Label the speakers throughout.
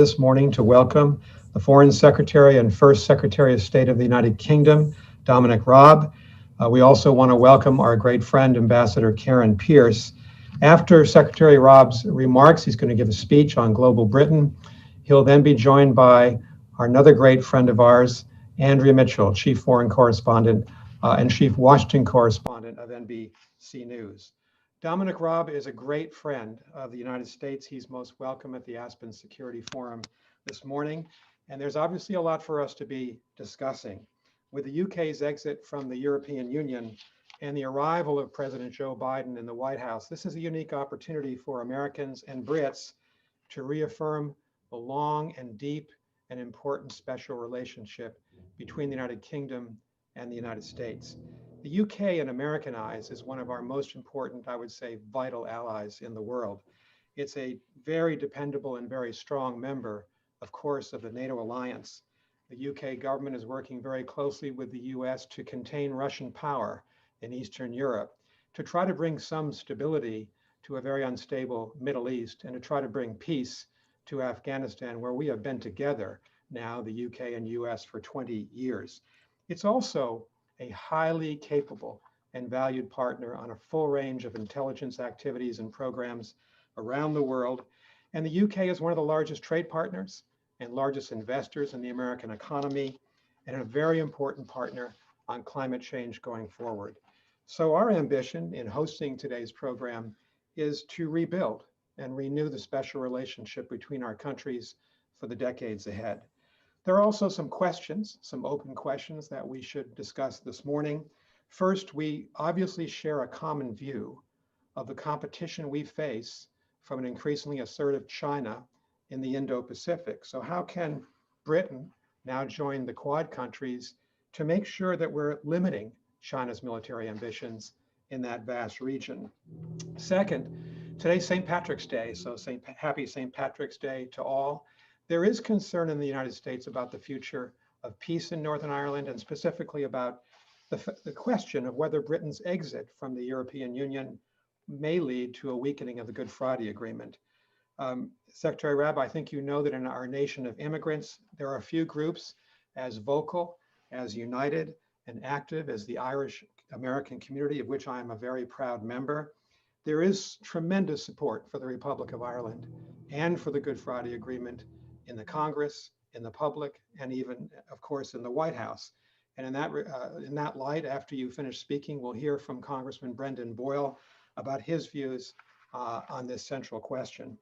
Speaker 1: this morning to welcome the Foreign Secretary and First Secretary of State of the United Kingdom, Dominic Raab. We also want to welcome our great friend, Ambassador Karen Pierce. After Secretary Raab's remarks, he's going to give a speech on global Britain. He'll then be joined by another great friend of ours, Andrea Mitchell, Chief Foreign Correspondent and Chief Washington Correspondent of NBC News. Dominic Raab is a great friend of the United States. He's most welcome at the Aspen Security Forum this morning. And there's obviously a lot for us to be discussing. With the UK's exit from the European Union and the arrival of President Joe Biden in the White House, this is a unique opportunity for Americans and Brits to reaffirm the long and deep and important special relationship between the United Kingdom and the United States. The UK, in American eyes, is one of our most important, I would say, vital allies in the world. It's a very dependable and very strong member, of course, of the NATO alliance. The UK government is working very closely with the US to contain Russian power in Eastern Europe, to try to bring some stability to a very unstable Middle East, and to try to bring peace to Afghanistan, where we have been together now, the UK and US, for 20 years. It's also a highly capable and valued partner on a full range of intelligence activities and programs around the world. And the UK is one of the largest trade partners and largest investors in the American economy, and a very important partner on climate change going forward. So our ambition in hosting today's program is to rebuild and renew the special relationship between our countries for the decades ahead. There are also some questions, some open questions that we should discuss this morning. First, we obviously share a common view of the competition we face from an increasingly assertive China in the Indo-Pacific. So how can Britain now join the Quad countries to make sure that we're limiting China's military ambitions in that vast region? Second, today's St. Patrick's Day, so happy St. Patrick's Day to all. There is concern in the United States about the future of peace in Northern Ireland, and specifically about the question of whether Britain's exit from the European Union may lead to a weakening of the Good Friday Agreement. Secretary Raab, I think you know that in our nation of immigrants, there are a few groups as vocal, as united, and active as the Irish American community, of which I am a very proud member. There is tremendous support for the Republic of Ireland and for the Good Friday Agreement in the Congress, in the public, and even, of course, in the White House. And in that light, after you finish speaking, we'll hear from Congressman Brendan Boyle about his views on this central question.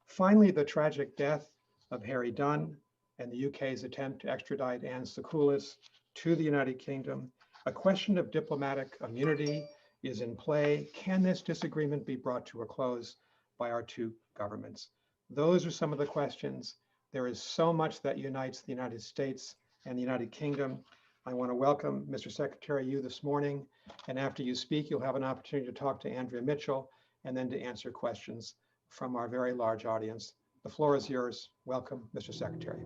Speaker 1: Finally, the tragic death of Harry Dunn and the UK's attempt to extradite Anne Sakoulas to the United Kingdom. A question of diplomatic immunity is in play. Can this disagreement be brought to a close by our two governments? Those are some of the questions. There is so much that unites the United States and the United Kingdom. I want to welcome, Mr. Secretary, you this morning. And after you speak, you'll have an opportunity to talk to Andrea Mitchell and then to answer questions from our very large audience. The floor is yours. Welcome, Mr. Secretary.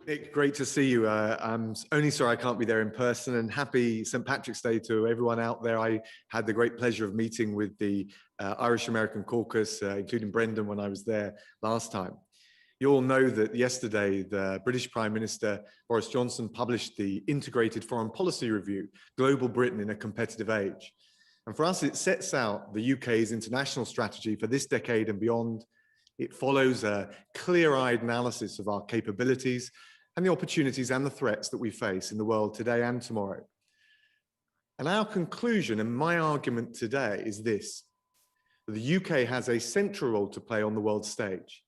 Speaker 2: Nick, great to see you. I'm only sorry I can't be there in person, and happy St. Patrick's Day to everyone out there. I had the great pleasure of meeting with the Irish American Caucus, including Brendan, when I was there last time. You all know that yesterday, the British Prime Minister, Boris Johnson, published the Integrated Foreign Policy Review, Global Britain in a Competitive Age. And for us, it sets out the UK's international strategy for this decade and beyond. It follows a clear-eyed analysis of our capabilities and the opportunities and the threats that we face in the world today and tomorrow. And our conclusion and my argument today is this: the UK has a central role to play on the world stage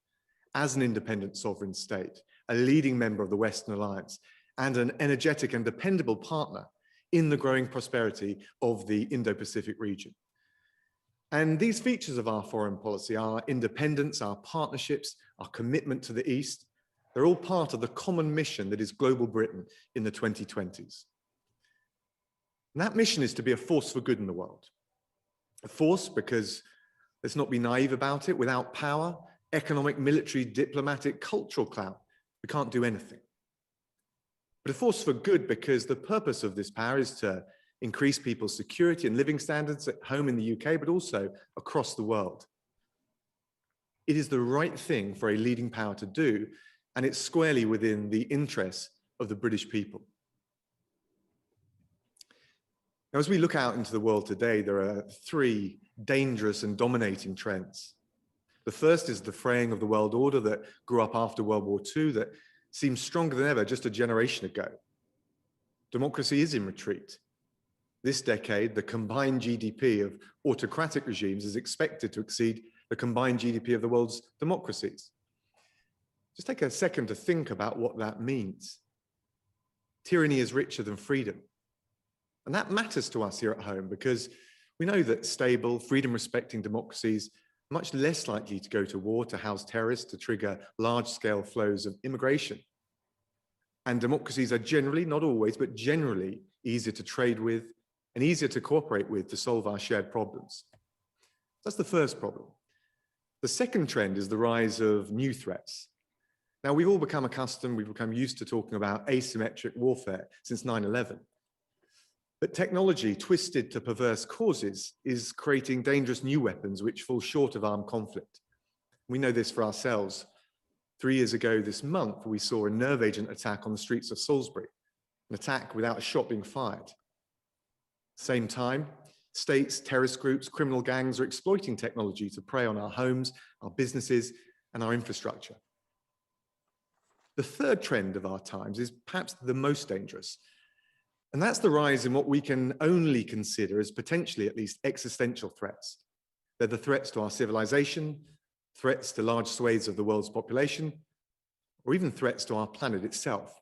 Speaker 2: as an independent sovereign state, a leading member of the Western Alliance, and an energetic and dependable partner in the growing prosperity of the Indo-Pacific region. And these features of our foreign policy, our independence, our partnerships, our commitment to the East, they're all part of the common mission that is global Britain in the 2020s. And that mission is to be a force for good in the world. A force because, let's not be naive about it, without power, economic, military, diplomatic, cultural clout, we can't do anything. But a force for good because the purpose of this power is to increase people's security and living standards at home in the UK, but also across the world. It is the right thing for a leading power to do, and it's squarely within the interests of the British people. Now, as we look out into the world today, there are three dangerous and dominating trends. The first is the fraying of the world order that grew up after World War II that seems stronger than ever just a generation ago. Democracy is in retreat. This decade, the combined GDP of autocratic regimes is expected to exceed the combined GDP of the world's democracies. Just take a second to think about what that means. Tyranny is richer than freedom. And that matters to us here at home because we know that stable, freedom-respecting democracies are much less likely to go to war, to house terrorists, to trigger large-scale flows of immigration. And democracies are generally, not always, but generally easier to trade with and easier to cooperate with to solve our shared problems. That's the first problem. The second trend is the rise of new threats. Now, we've all become accustomed, we've become used to talking about asymmetric warfare since 9/11. But technology, twisted to perverse causes, is creating dangerous new weapons which fall short of armed conflict. We know this for ourselves. 3 years ago this month, we saw a nerve agent attack on the streets of Salisbury, an attack without a shot being fired. Same time, states, terrorist groups, criminal gangs are exploiting technology to prey on our homes, our businesses, and our infrastructure. The third trend of our times is perhaps the most dangerous, and that's the rise in what we can only consider as potentially at least existential threats. They're the threats to our civilization, threats to large swathes of the world's population, or even threats to our planet itself.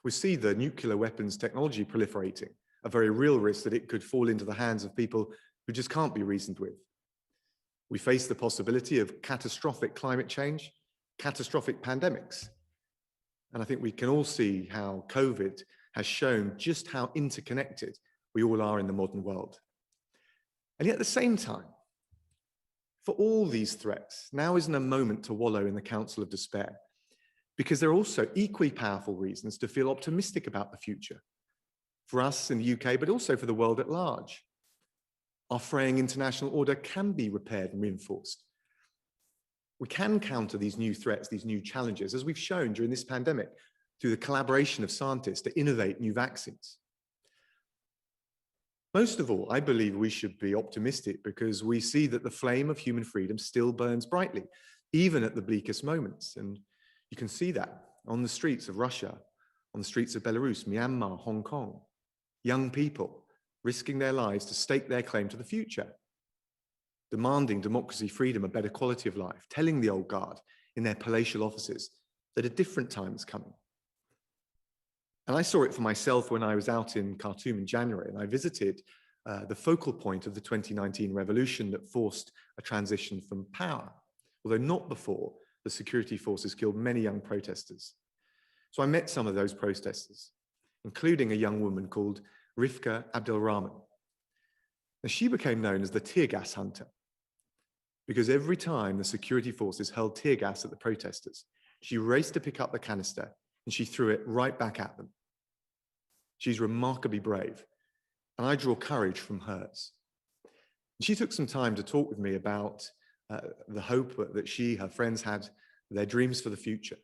Speaker 2: We see the nuclear weapons technology proliferating, a very real risk that it could fall into the hands of people who just can't be reasoned with. We face the possibility of catastrophic climate change, catastrophic pandemics. And I think we can all see how COVID has shown just how interconnected we all are in the modern world. And yet at the same time, for all these threats, now isn't a moment to wallow in the council of despair, because there are also equally powerful reasons to feel optimistic about the future, for us in the UK, but also for the world at large. Our fraying international order can be repaired and reinforced. We can counter these new threats, these new challenges, as we've shown during this pandemic, through the collaboration of scientists to innovate new vaccines. Most of all, I believe we should be optimistic because we see that the flame of human freedom still burns brightly, even at the bleakest moments. And you can see that on the streets of Russia, on the streets of Belarus, Myanmar, Hong Kong. Young people risking their lives to stake their claim to the future, demanding democracy, freedom, a better quality of life, telling the old guard in their palatial offices that a different time is coming. And I saw it for myself when I was out in Khartoum in January, and I visited the focal point of the 2019 revolution that forced a transition from power, although not before the security forces killed many young protesters. So I met some of those protesters, including a young woman called Rifka Abdelrahman. Now, she became known as the tear gas hunter because every time the security forces hurled tear gas at the protesters, she raced to pick up the canister and she threw it right back at them. She's remarkably brave, and I draw courage from hers. She took some time to talk with me about the hope that she, her friends had, their dreams for the future.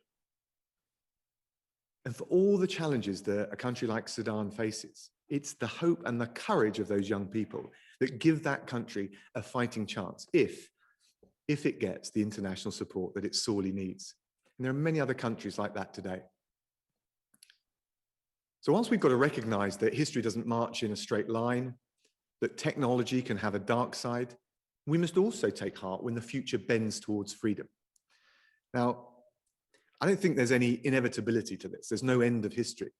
Speaker 2: And for all the challenges that a country like Sudan faces, it's the hope and the courage of those young people that give that country a fighting chance if it gets the international support that it sorely needs. And there are many other countries like that today. So whilst we've got to recognize that history doesn't march in a straight line, that technology can have a dark side, we must also take heart when the future bends towards freedom. Now, I don't think there's any inevitability to this. There's no end of history.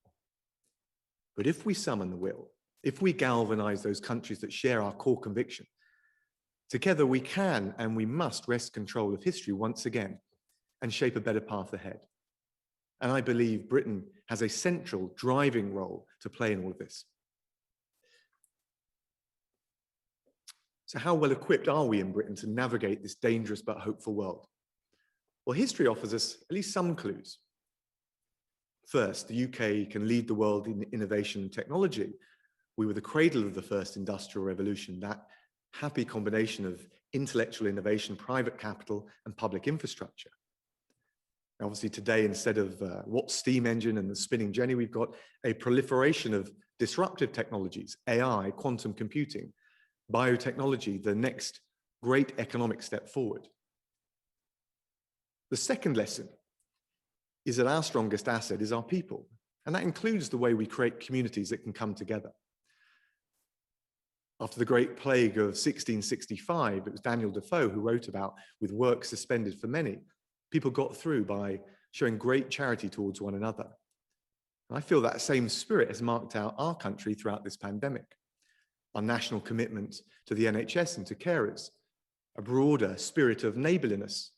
Speaker 2: But if we summon the will, if we galvanize those countries that share our core conviction, together we can and we must wrest control of history once again and shape a better path ahead. And I believe Britain has a central driving role to play in all of this. So how well equipped are we in Britain to navigate this dangerous but hopeful world? Well, history offers us at least some clues. First, the UK can lead the world in innovation and technology. We were the cradle of the first industrial revolution, that happy combination of intellectual innovation, private capital, and public infrastructure. Obviously today, instead of Watt's steam engine and the spinning jenny, we've got a proliferation of disruptive technologies, AI, quantum computing, biotechnology, the next great economic step forward. The second lesson is that our strongest asset is our people, and that includes the way we create communities that can come together. After the Great Plague of 1665, it was Daniel Defoe who wrote about, with work suspended for many, people got through by showing great charity towards one another. And I feel that same spirit has marked out our country throughout this pandemic. Our national commitment to the NHS and to carers, a broader spirit of neighbourliness.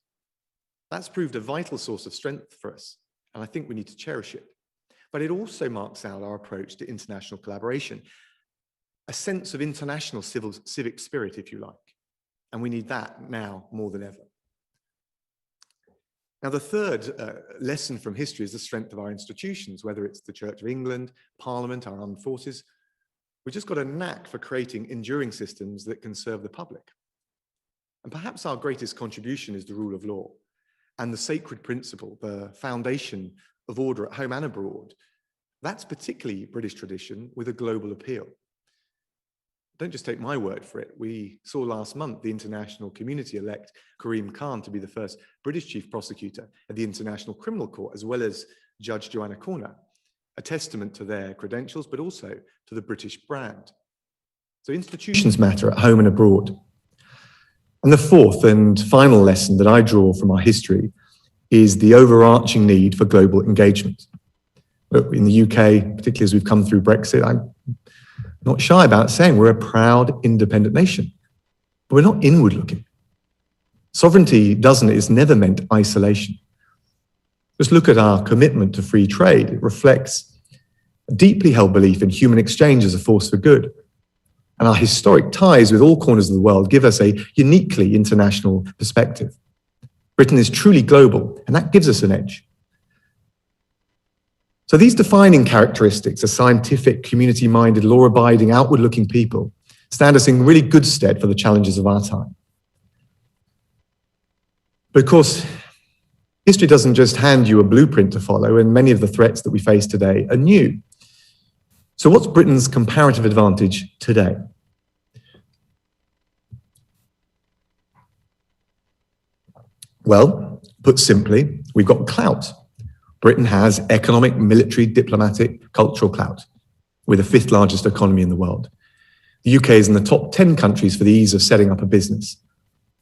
Speaker 2: That's proved a vital source of strength for us, and I think we need to cherish it. But it also marks out our approach to international collaboration, a sense of international civic spirit, if you like. And we need that now more than ever. Now, the third lesson from history is the strength of our institutions, whether it's the Church of England, Parliament, our armed forces. We've just got a knack for creating enduring systems that can serve the public. And perhaps our greatest contribution is the rule of law and the sacred principle, the foundation of order at home and abroad. That's particularly British tradition with a global appeal. Don't just take my word for it. We saw last month the international community elect Karim Khan to be the first British chief prosecutor at the International Criminal Court, as well as Judge Joanna Corner, a testament to their credentials, but also to the British brand. So institutions matter at home and abroad. And the fourth and final lesson that I draw from our history is the overarching need for global engagement. Look, in the UK, particularly as we've come through Brexit, I'm not shy about saying we're a proud, independent nation, but we're not inward looking. Sovereignty is never meant isolation. Just look at our commitment to free trade. It reflects a deeply held belief in human exchange as a force for good. And our historic ties with all corners of the world give us a uniquely international perspective. Britain is truly global, and that gives us an edge. So these defining characteristics, a scientific, community-minded, law-abiding, outward-looking people, stand us in really good stead for the challenges of our time. But of course, history doesn't just hand you a blueprint to follow, and many of the threats that we face today are new. So what's Britain's comparative advantage today? Well, put simply, we've got clout. Britain has economic, military, diplomatic, cultural clout. We're the fifth largest economy in the world. The UK is in the top 10 countries for the ease of setting up a business.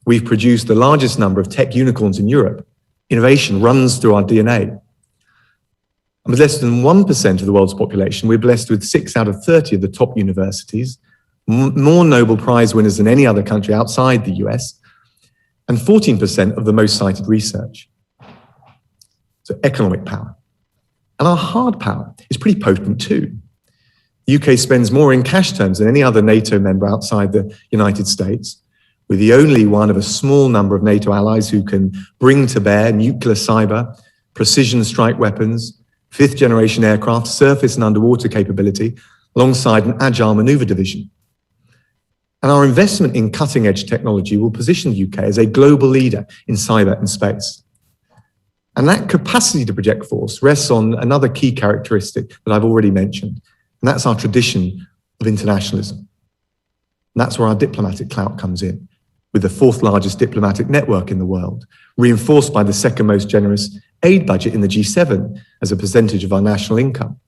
Speaker 2: We've produced the largest number of tech unicorns in Europe. Innovation runs through our DNA. And with less than 1% of the world's population, we're blessed with 6 out of 30 of the top universities, more Nobel Prize winners than any other country outside the US, and 14% of the most cited research. So economic power. And our hard power is pretty potent too. The UK spends more in cash terms than any other NATO member outside the United States. We're the only one of a small number of NATO allies who can bring to bear nuclear, cyber, precision strike weapons, fifth-generation aircraft, surface and underwater capability, alongside an agile maneuver division. And our investment in cutting-edge technology will position the UK as a global leader in cyber and space. And that capacity to project force rests on another key characteristic that I've already mentioned, and that's our tradition of internationalism. And that's where our diplomatic clout comes in, with the 4th largest diplomatic network in the world, reinforced by the 2nd most generous aid budget in the G7 as a percentage of our national income.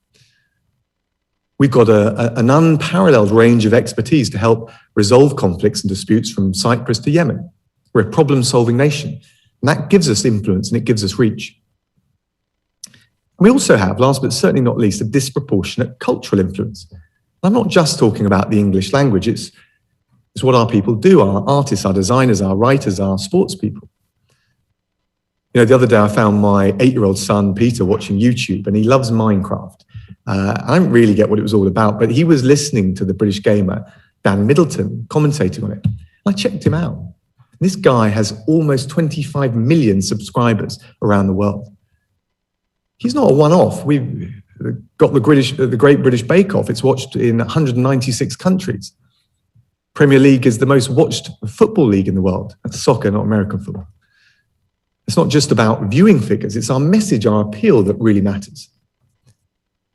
Speaker 2: We've got an unparalleled range of expertise to help resolve conflicts and disputes from Cyprus to Yemen. We're a problem-solving nation. And that gives us influence and it gives us reach. We also have, last but certainly not least, a disproportionate cultural influence. I'm not just talking about the English language, it's what our people do, our artists, our designers, our writers, our sports people. You know, the other day I found my 8-year-old son, Peter, watching YouTube, and he loves Minecraft. I don't really get what it was all about, but he was listening to the British gamer, Dan Middleton, commentating on it. I checked him out. This guy has almost 25 million subscribers around the world. He's not a one-off. We've got the Great British Bake Off. It's watched in 196 countries. Premier League is the most watched football league in the world. That's soccer, not American football. It's not just about viewing figures, it's our message, our appeal that really matters.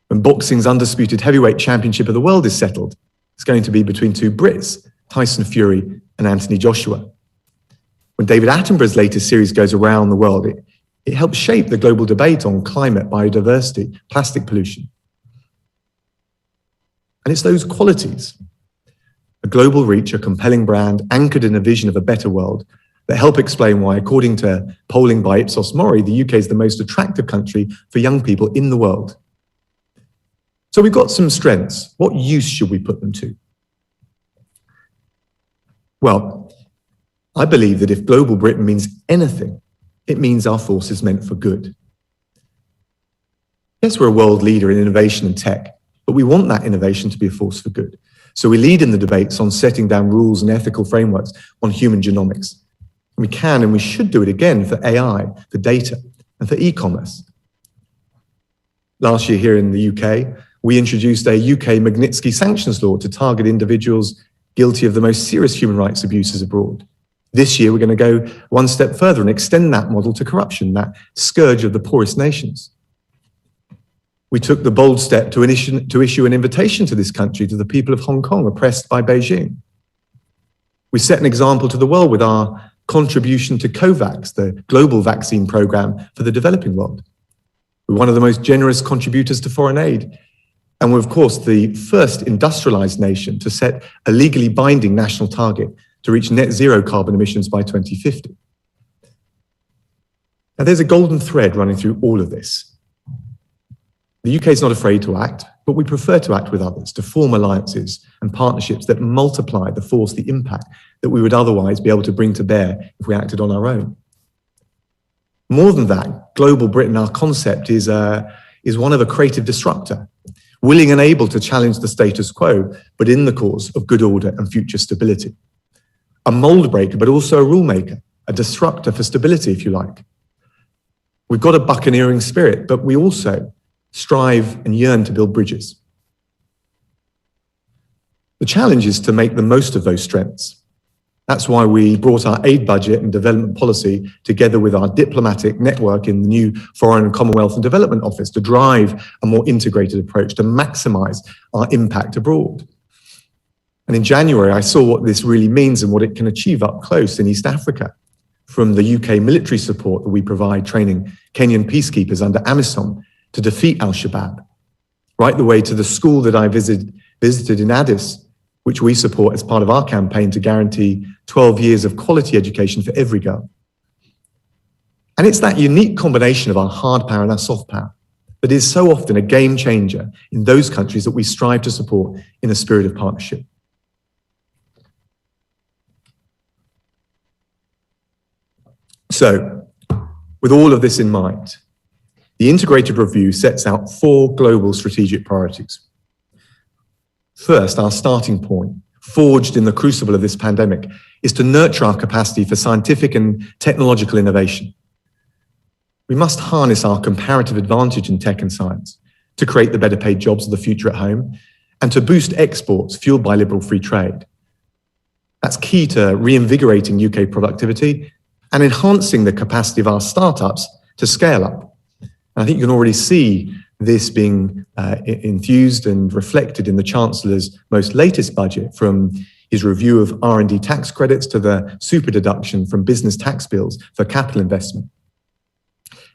Speaker 2: When boxing's undisputed heavyweight championship of the world is settled, it's going to be between two Brits, Tyson Fury and Anthony Joshua. When David Attenborough's latest series goes around the world, it helps shape the global debate on climate, biodiversity, plastic pollution. And it's those qualities, a global reach, a compelling brand anchored in a vision of a better world, that help explain why, according to polling by Ipsos Mori, the UK is the most attractive country for young people in the world. So we've got some strengths. What use should we put them to? Well, I believe that if global Britain means anything, it means our force is meant for good. Yes, we're a world leader in innovation and tech, but we want that innovation to be a force for good. So we lead in the debates on setting down rules and ethical frameworks on human genomics. And we can and we should do it again for AI, for data, and for e-commerce. Last year here in the UK, we introduced a UK Magnitsky sanctions law to target individuals guilty of the most serious human rights abuses abroad. This year, we're going to go one step further and extend that model to corruption, that scourge of the poorest nations. We took the bold step to issue an invitation to this country, to the people of Hong Kong oppressed by Beijing. We set an example to the world with our contribution to COVAX, the global vaccine program for the developing world. We're one of the most generous contributors to foreign aid. And we're, of course, the first industrialized nation to set a legally binding national target to reach net zero carbon emissions by 2050. Now, there's a golden thread running through all of this. The UK is not afraid to act, but we prefer to act with others, to form alliances and partnerships that multiply the force, the impact that we would otherwise be able to bring to bear if we acted on our own. More than that, global Britain, our concept is one of a creative disruptor, willing and able to challenge the status quo, but in the cause of good order and future stability. A mold breaker, but also a rule maker, a disruptor for stability, if you like. We've got a buccaneering spirit, but we also strive and yearn to build bridges. The challenge is to make the most of those strengths. That's why we brought our aid budget and development policy together with our diplomatic network in the new Foreign, Commonwealth and Development Office to drive a more integrated approach to maximize our impact abroad. And in January, I saw what this really means and what it can achieve up close in East Africa, from the UK military support that we provide training Kenyan peacekeepers under AMISOM to defeat al-Shabaab, right the way to the school that I visited in Addis, which we support as part of our campaign to guarantee 12 years of quality education for every girl. And it's that unique combination of our hard power and our soft power that is so often a game changer in those countries that we strive to support in a spirit of partnership. So, with all of this in mind, the integrated review sets out 4 global strategic priorities. First, our starting point, forged in the crucible of this pandemic, is to nurture our capacity for scientific and technological innovation. We must harness our comparative advantage in tech and science to create the better paid jobs of the future at home and to boost exports fueled by liberal free trade. That's key to reinvigorating UK productivity and enhancing the capacity of our startups to scale up. And I think you can already see this being infused and reflected in the Chancellor's most latest budget, from his review of R&D tax credits to the super deduction from business tax bills for capital investment.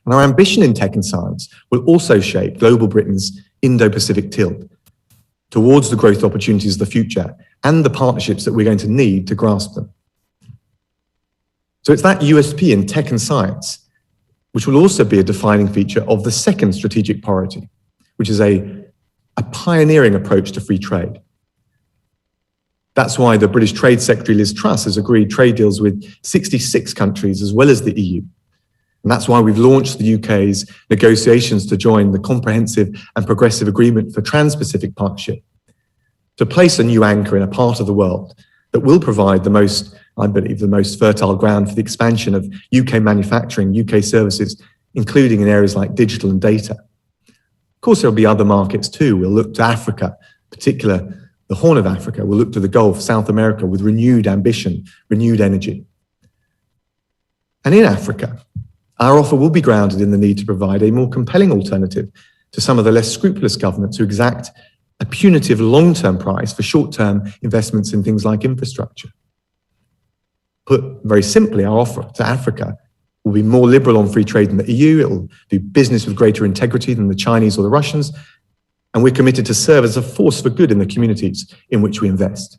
Speaker 2: And our ambition in tech and science will also shape global Britain's Indo-Pacific tilt towards the growth opportunities of the future and the partnerships that we're going to need to grasp them. So it's that USP in tech and science which will also be a defining feature of the second strategic priority, which is a pioneering approach to free trade. That's why the British Trade Secretary Liz Truss has agreed trade deals with 66 countries as well as the EU. And that's why we've launched the UK's negotiations to join the Comprehensive and Progressive Agreement for Trans-Pacific Partnership, to place a new anchor in a part of the world that will provide the most, I believe, the most fertile ground for the expansion of UK manufacturing, UK services, including in areas like digital and data. Of course, there'll be other markets too. We'll look to Africa, in particular The Horn of Africa will look to the Gulf, South America with renewed ambition, renewed energy. And in Africa, our offer will be grounded in the need to provide a more compelling alternative to some of the less scrupulous governments who exact a punitive long-term price for short-term investments in things like infrastructure. Put very simply, our offer to Africa will be more liberal on free trade than the EU. It will do business with greater integrity than the Chinese or the Russians. And we're committed to serve as a force for good in the communities in which we invest.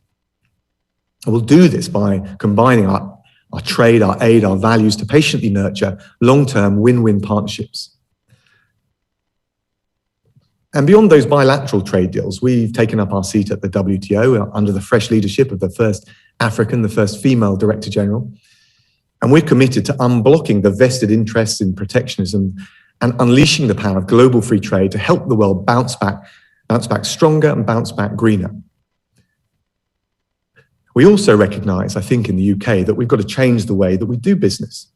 Speaker 2: And we'll do this by combining our trade, our aid, our values to patiently nurture long-term win-win partnerships. And beyond those bilateral trade deals, we've taken up our seat at the WTO under the fresh leadership of the first African, the first female Director General. And we're committed to unblocking the vested interests in protectionism and unleashing the power of global free trade to help the world bounce back stronger and bounce back greener. We also recognize, I think, in the UK that we've got to change the way that we do business.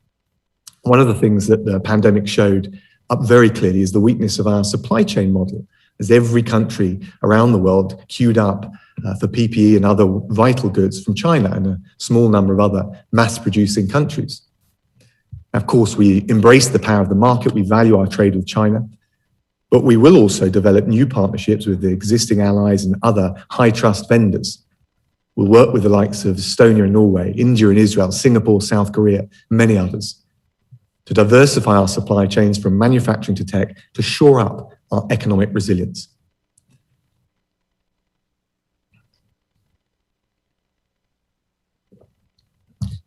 Speaker 2: One of the things that the pandemic showed up very clearly is the weakness of our supply chain model, as every country around the world queued up for PPE and other vital goods from China and a small number of other mass-producing countries. Of course, we embrace the power of the market, we value our trade with China, but we will also develop new partnerships with the existing allies and other high-trust vendors. We'll work with the likes of Estonia and Norway, India and Israel, Singapore, South Korea, and many others, to diversify our supply chains from manufacturing to tech to shore up our economic resilience.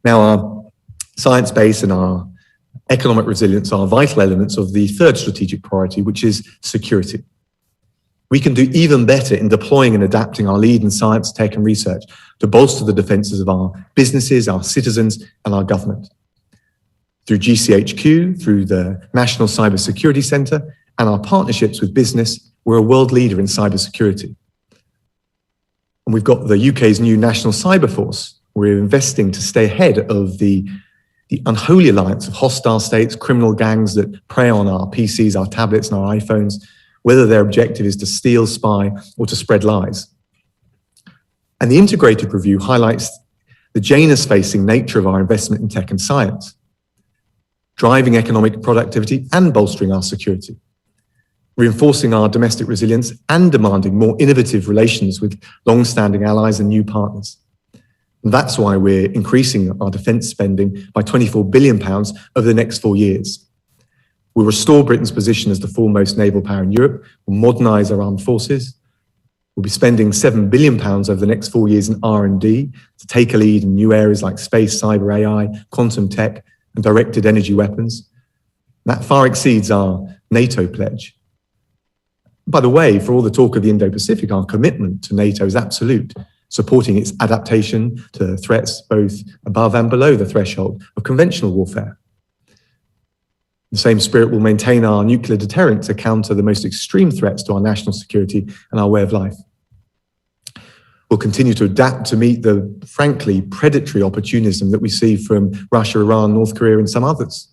Speaker 2: Now, our science base and our economic resilience are vital elements of the third strategic priority, which is security. We can do even better in deploying and adapting our lead in science, tech, and research to bolster the defenses of our businesses, our citizens, and our government. Through GCHQ, through the National Cybersecurity Centre, and our partnerships with business, we're a world leader in cybersecurity. And we've got the UK's new National Cyber Force. We're investing to stay ahead of the unholy alliance of hostile states, criminal gangs that prey on our PCs, our tablets, and our iPhones, whether their objective is to steal, spy, or to spread lies. And the integrated review highlights the Janus-facing nature of our investment in tech and science, driving economic productivity and bolstering our security, reinforcing our domestic resilience and demanding more innovative relations with long-standing allies and new partners. And that's why we're increasing our defence spending by £24 billion over the next 4 years. We'll restore Britain's position as the foremost naval power in Europe. We'll modernise our armed forces. We'll be spending £7 billion over the next 4 years in R&D to take a lead in new areas like space, cyber, AI, quantum tech, and directed energy weapons. That far exceeds our NATO pledge. By the way, for all the talk of the Indo-Pacific, our commitment to NATO is absolute, supporting its adaptation to threats both above and below the threshold of conventional warfare. The same spirit will maintain our nuclear deterrent to counter the most extreme threats to our national security and our way of life. We'll continue to adapt to meet the, frankly, predatory opportunism that we see from Russia, Iran, North Korea, and some others.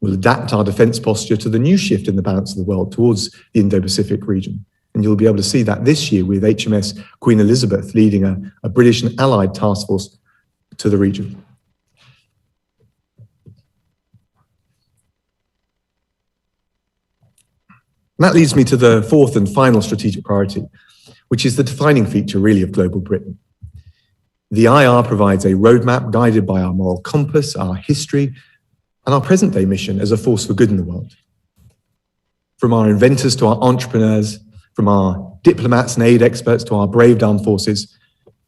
Speaker 2: We'll adapt our defence posture to the new shift in the balance of the world towards the Indo-Pacific region. And you'll be able to see that this year with HMS Queen Elizabeth leading a British and allied task force to the region. And that leads me to the fourth and final strategic priority, which is the defining feature really of global Britain. The IR provides a roadmap guided by our moral compass, our history, and our present-day mission as a force for good in the world. From our inventors to our entrepreneurs, from our diplomats and aid experts to our brave armed forces,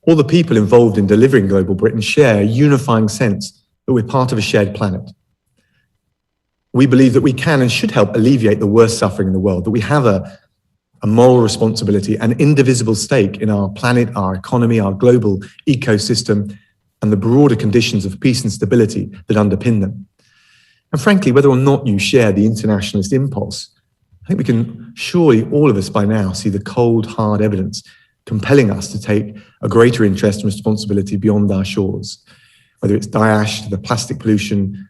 Speaker 2: all the people involved in delivering global Britain share a unifying sense that we're part of a shared planet. We believe that we can and should help alleviate the worst suffering in the world, that we have a moral responsibility, an indivisible stake in our planet, our economy, our global ecosystem, and the broader conditions of peace and stability that underpin them. And frankly, whether or not you share the internationalist impulse, I think we can surely, all of us by now, see the cold, hard evidence compelling us to take a greater interest and responsibility beyond our shores, whether it's Daesh to the plastic pollution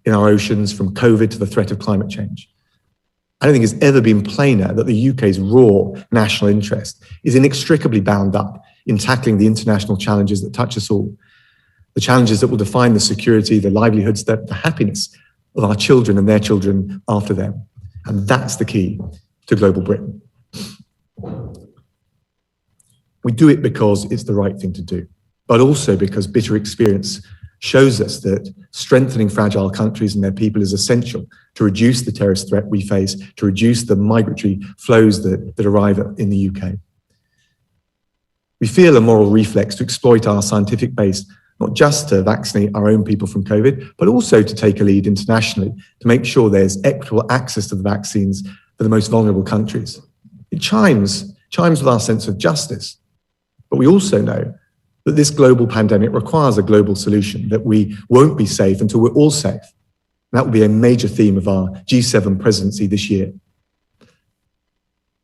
Speaker 2: in our oceans, from COVID to the threat of climate change. I don't think it's ever been plainer that the UK's raw national interest is inextricably bound up in tackling the international challenges that touch us all, the challenges that will define the security, the livelihoods, the happiness of our children and their children after them. And that's the key to global Britain. We do it because it's the right thing to do, but also because bitter experience shows us that strengthening fragile countries and their people is essential to reduce the terrorist threat we face, to reduce the migratory flows that arrive in the UK. We feel a moral reflex to exploit our scientific base, not just to vaccinate our own people from COVID, but also to take a lead internationally to make sure there's equitable access to the vaccines for the most vulnerable countries. It chimes with our sense of justice, but we also know that this global pandemic requires a global solution, that we won't be safe until we're all safe. That will be a major theme of our G7 presidency this year.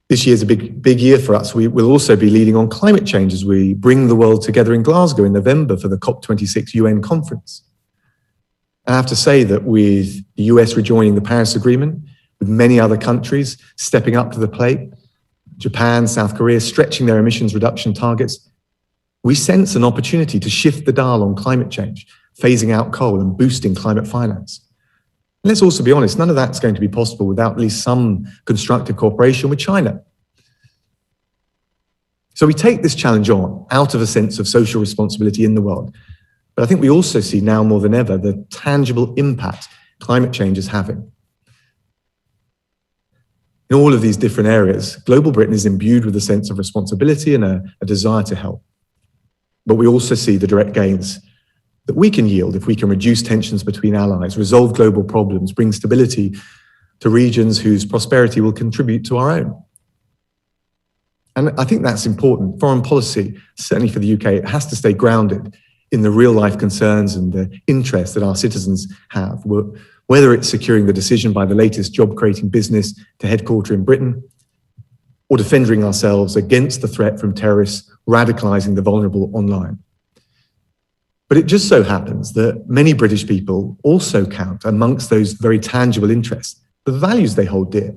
Speaker 2: This year's a big year for us. We will also be leading on climate change as we bring the world together in Glasgow in November for the COP26 UN conference. I have to say that with the US rejoining the Paris Agreement, with many other countries stepping up to the plate, Japan, South Korea stretching their emissions reduction targets, we sense an opportunity to shift the dial on climate change, phasing out coal and boosting climate finance. And let's also be honest, none of that's going to be possible without at least some constructive cooperation with China. So we take this challenge on out of a sense of social responsibility in the world. But I think we also see now more than ever the tangible impact climate change is having. In all of these different areas, global Britain is imbued with a sense of responsibility and a desire to help. But we also see the direct gains that we can yield if we can reduce tensions between allies, resolve global problems, bring stability to regions whose prosperity will contribute to our own. And I think that's important. Foreign policy, certainly for the UK, it has to stay grounded in the real life concerns and the interests that our citizens have, whether it's securing the decision by the latest job creating business to headquarter in Britain, or defending ourselves against the threat from terrorists radicalizing the vulnerable online. But it just so happens that many British people also count amongst those very tangible interests, the values they hold dear.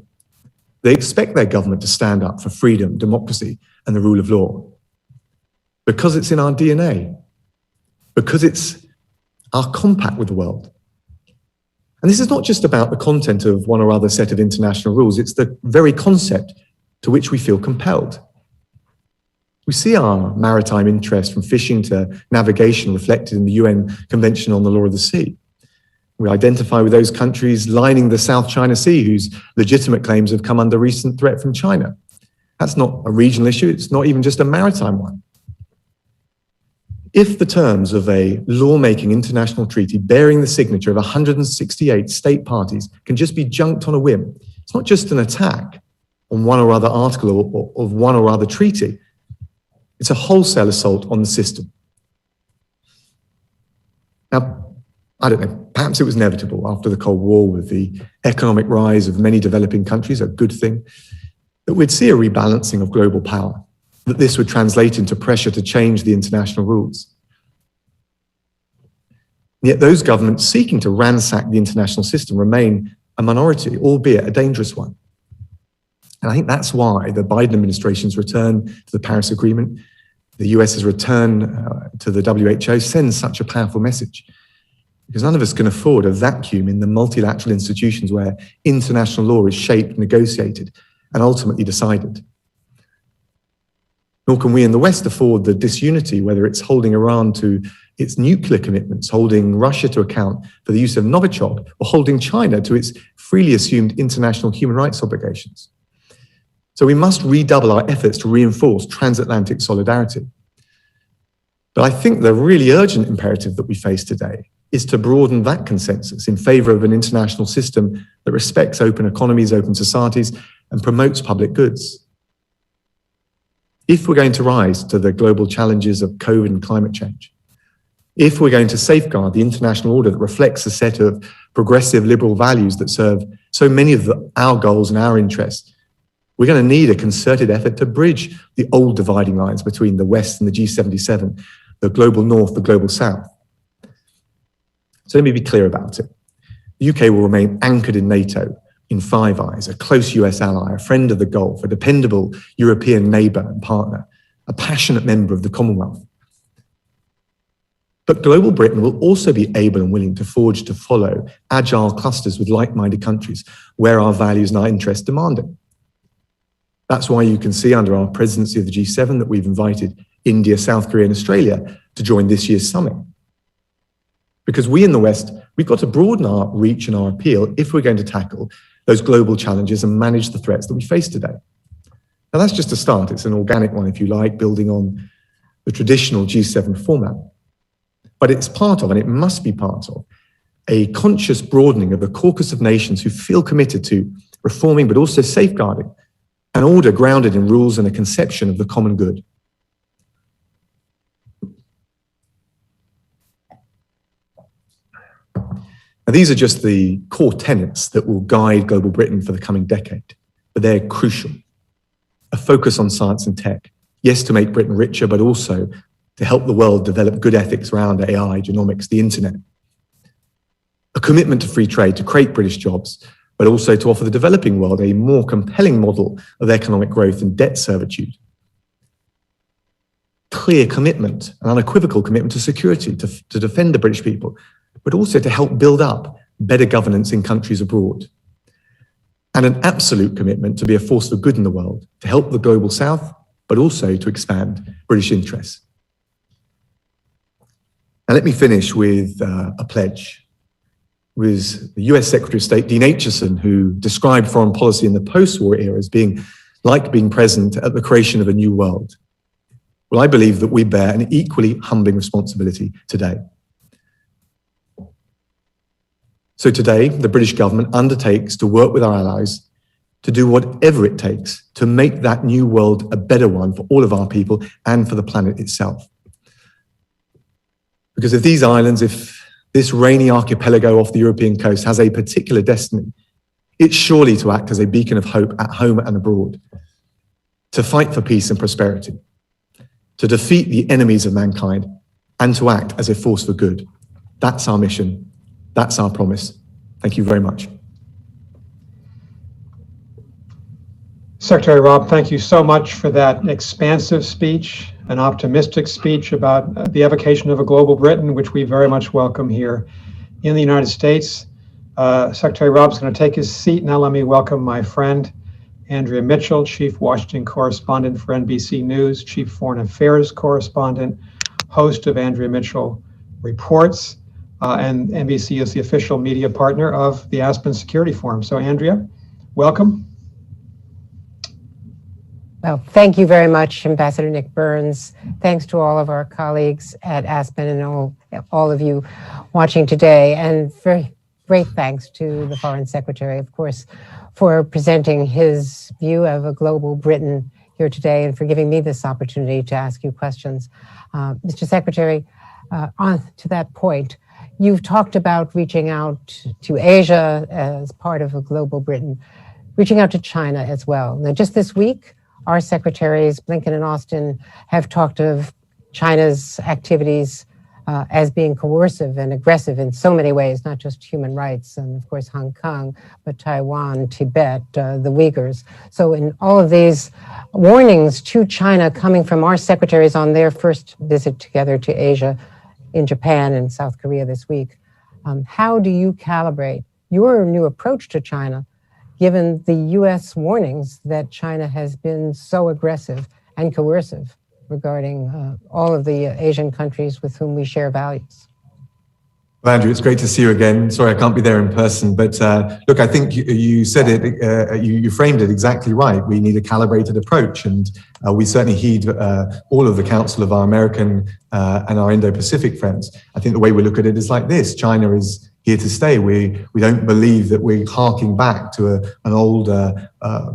Speaker 2: They expect their government to stand up for freedom, democracy, and the rule of law. Because it's in our DNA, because it's our compact with the world. And this is not just about the content of one or other set of international rules, it's the very concept to which we feel compelled. We see our maritime interest from fishing to navigation reflected in the UN Convention on the Law of the Sea. We identify with those countries lining the South China Sea whose legitimate claims have come under recent threat from China. That's not a regional issue, it's not even just a maritime one. If the terms of a lawmaking international treaty bearing the signature of 168 state parties can just be junked on a whim, it's not just an attack on one or other article or of one or other treaty. It's a wholesale assault on the system. Now, I don't know, perhaps it was inevitable after the Cold War with the economic rise of many developing countries, a good thing, that we'd see a rebalancing of global power, that this would translate into pressure to change the international rules. Yet those governments seeking to ransack the international system remain a minority, albeit a dangerous one. And I think that's why the Biden administration's return to the Paris Agreement, the US's return to the WHO sends such a powerful message. Because none of us can afford a vacuum in the multilateral institutions where international law is shaped, negotiated, and ultimately decided. Nor can we in the West afford the disunity, whether it's holding Iran to its nuclear commitments, holding Russia to account for the use of Novichok, or holding China to its freely assumed international human rights obligations. So we must redouble our efforts to reinforce transatlantic solidarity. But I think the really urgent imperative that we face today is to broaden that consensus in favor of an international system that respects open economies, open societies, and promotes public goods. If we're going to rise to the global challenges of COVID and climate change, if we're going to safeguard the international order that reflects a set of progressive liberal values that serve so many of our goals and our interests, we're going to need a concerted effort to bridge the old dividing lines between the West and the G77, the global North, the global South. So let me be clear about it. The UK will remain anchored in NATO,
Speaker 3: in Five Eyes, a close US ally, a friend of the Gulf, a dependable European neighbour and partner, a passionate member of the Commonwealth. But global Britain will also be able and willing to forge to follow agile clusters with like-minded countries where our values and our interests demand it. That's why you can see under our presidency of the G7 that we've invited India, South Korea and Australia to join this year's summit. Because we in the West, we've got to broaden our reach and our appeal if we're going to tackle those global challenges and manage the threats that we face today. Now that's just a start. It's an organic one, if you like, building on the traditional G7 format. But it's part of, and it must be part of, a conscious broadening of the caucus of nations who feel committed to reforming, but also safeguarding an order grounded in rules and a conception of the common good. Now, these are just the core tenets that will guide global Britain for the coming decade, but they're crucial. A focus on science and tech, yes, to make Britain richer, but also to help the world develop good ethics around AI, genomics, the internet. A commitment to free trade, to create British jobs, but also to offer the developing world a more compelling model of economic growth and debt servitude. Clear commitment, an unequivocal commitment to security, to defend the British people, but also to help build up better governance in countries abroad. And an absolute commitment to be a force for good in the world, to help the global South, but also to expand British interests. Now let me finish with a pledge. It was the US Secretary of State, Dean Acheson, who described foreign policy in the post-war era as being like being present at the creation of a new world. Well, I believe that we bear an equally humbling responsibility today. So today, the British government undertakes to work with our allies to do whatever it takes to make that new world a better one for all of our people and for the planet itself. Because if these islands, if this rainy archipelago off the European coast has a particular destiny, it's surely to act as a beacon of hope at home and abroad, to fight for peace and prosperity, to defeat the enemies of mankind, and to act as a force for good. That's our mission. That's our promise. Thank you very much.
Speaker 1: Secretary Raab, thank you so much for that expansive speech, an optimistic speech about the evocation of a global Britain, which we very much welcome here in the United States. Secretary Raab's going to take his seat. Now let me welcome my friend, Andrea Mitchell, Chief Washington Correspondent for NBC News, Chief Foreign Affairs Correspondent, host of Andrea Mitchell Reports, and NBC is the official media partner of the Aspen Security Forum. So Andrea, welcome.
Speaker 4: Well, thank you very much, Ambassador Nick Burns. Thanks to all of our colleagues at Aspen and all of you watching today. And very great thanks to the Foreign Secretary, of course, for presenting his view of a global Britain here today and for giving me this opportunity to ask you questions. Mr. Secretary, on to that point, you've talked about reaching out to Asia as part of a global Britain, reaching out to China as well. Now, just this week, our secretaries, Blinken and Austin, have talked of China's activities as being coercive and aggressive in so many ways, not just human rights and, of course, Hong Kong, but Taiwan, Tibet, the Uyghurs. So in all of these warnings to China coming from our secretaries on their first visit together to Asia, in Japan and South Korea this week, how do you calibrate your new approach to China, given the U.S. warnings that China has been so aggressive and coercive regarding all of the Asian countries with whom we share values?
Speaker 3: Well, Andrew, it's great to see you again. Sorry, I can't be there in person, but look, I think you said it, you framed it exactly right. We need a calibrated approach, and we certainly heed all of the counsel of our American and our Indo-Pacific friends. I think the way we look at it is like this: China is here to stay. We don't believe that we're harking back to an old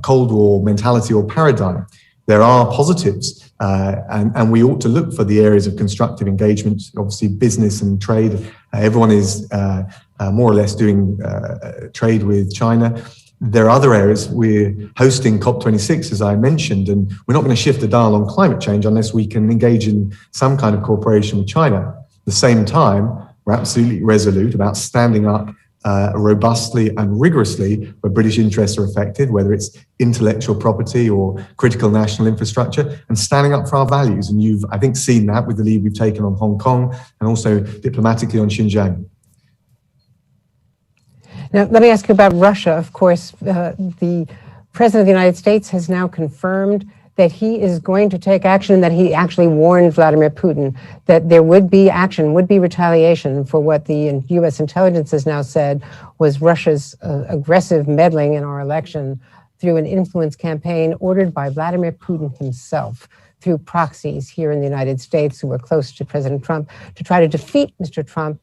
Speaker 3: Cold War mentality or paradigm. There are positives, and we ought to look for the areas of constructive engagement. Obviously, business and trade. Everyone is more or less doing trade with China. There are other areas. We're hosting COP26, as I mentioned, and we're not going to shift the dial on climate change unless we can engage in some kind of cooperation with China. At the same time, we're absolutely resolute about standing up robustly and rigorously where British interests are affected, whether it's intellectual property or critical national infrastructure, and standing up for our values. And you've, I think, seen that with the lead we've taken on Hong Kong and also diplomatically on Xinjiang.
Speaker 4: Now, let me ask you about Russia. Of course, the President of the United States has now confirmed that he is going to take action, that he actually warned Vladimir Putin that there would be action, would be retaliation for what the U.S. intelligence has now said was Russia's aggressive meddling in our election through an influence campaign ordered by Vladimir Putin himself through proxies here in the United States who were close to President Trump to try to defeat Mr. Trump,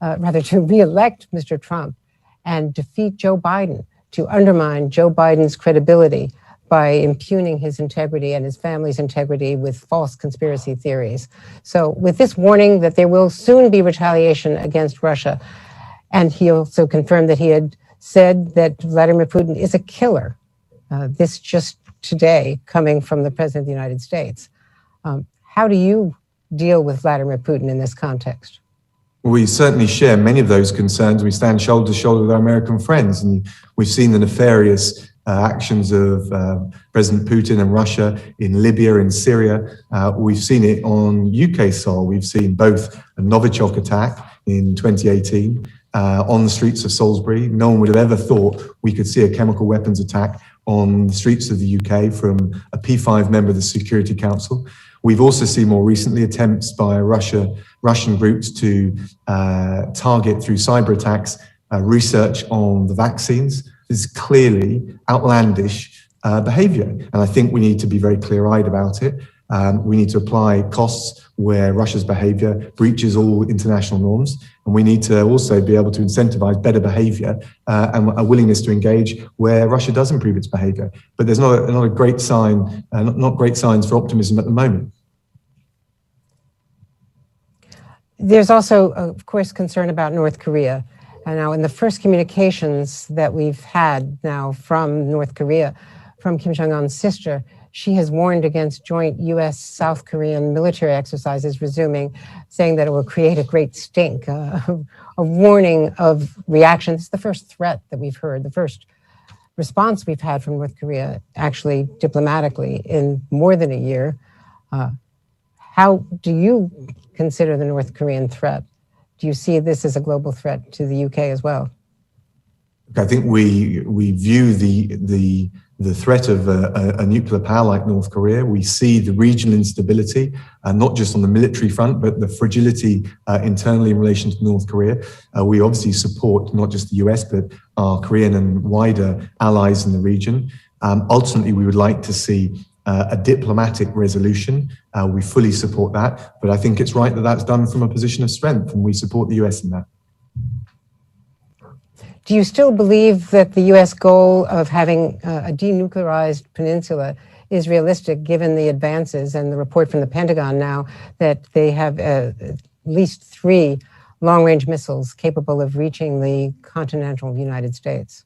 Speaker 4: rather to re-elect Mr. Trump and defeat Joe Biden, to undermine Joe Biden's credibility by impugning his integrity and his family's integrity with false conspiracy theories. So with this warning that there will soon be retaliation against Russia, and he also confirmed that he had said that Vladimir Putin is a killer, this just today coming from the President of the United States. How do you deal with Vladimir Putin in this context?
Speaker 3: We certainly share many of those concerns. We stand shoulder to shoulder with our American friends, and we've seen the nefarious actions of President Putin and Russia in Libya and Syria. We've seen it on UK soil. We've seen both a Novichok attack in 2018 on the streets of Salisbury. No one would have ever thought we could see a chemical weapons attack on the streets of the UK from a P5 member of the Security Council. We've also seen more recently attempts by Russian groups to target through cyber attacks research on the vaccines. This is clearly outlandish behavior. And I think we need to be very clear-eyed about it. We need to apply costs where Russia's behavior breaches all international norms. And we need to also be able to incentivize better behavior and a willingness to engage where Russia does improve its behavior. But there's not a great sign, not great signs for optimism at the moment.
Speaker 4: There's also, of course, concern about North Korea. And now in the first communications that we've had now from North Korea, from Kim Jong-un's sister, she has warned against joint U.S.-South Korean military exercises resuming, saying that it will create a great stink, a warning of reaction. This is the first threat that we've heard, the first response we've had from North Korea, actually diplomatically, in more than a year. How do you consider the North Korean threat? Do you see this as a global threat to the UK as well?
Speaker 3: I think we view the threat of a nuclear power like North Korea. We see the regional instability, not just on the military front, but the fragility internally in relation to North Korea. We obviously support not just the US, but our Korean and wider allies in the region. Ultimately, we would like to see a diplomatic resolution. We fully support that, but I think it's right that that's done from a position of strength, and we support the US in that.
Speaker 4: Do you still believe that the US goal of having a denuclearized peninsula is realistic, given the advances and the report from the Pentagon now that they have at least 3 long-range missiles capable of reaching the continental United States?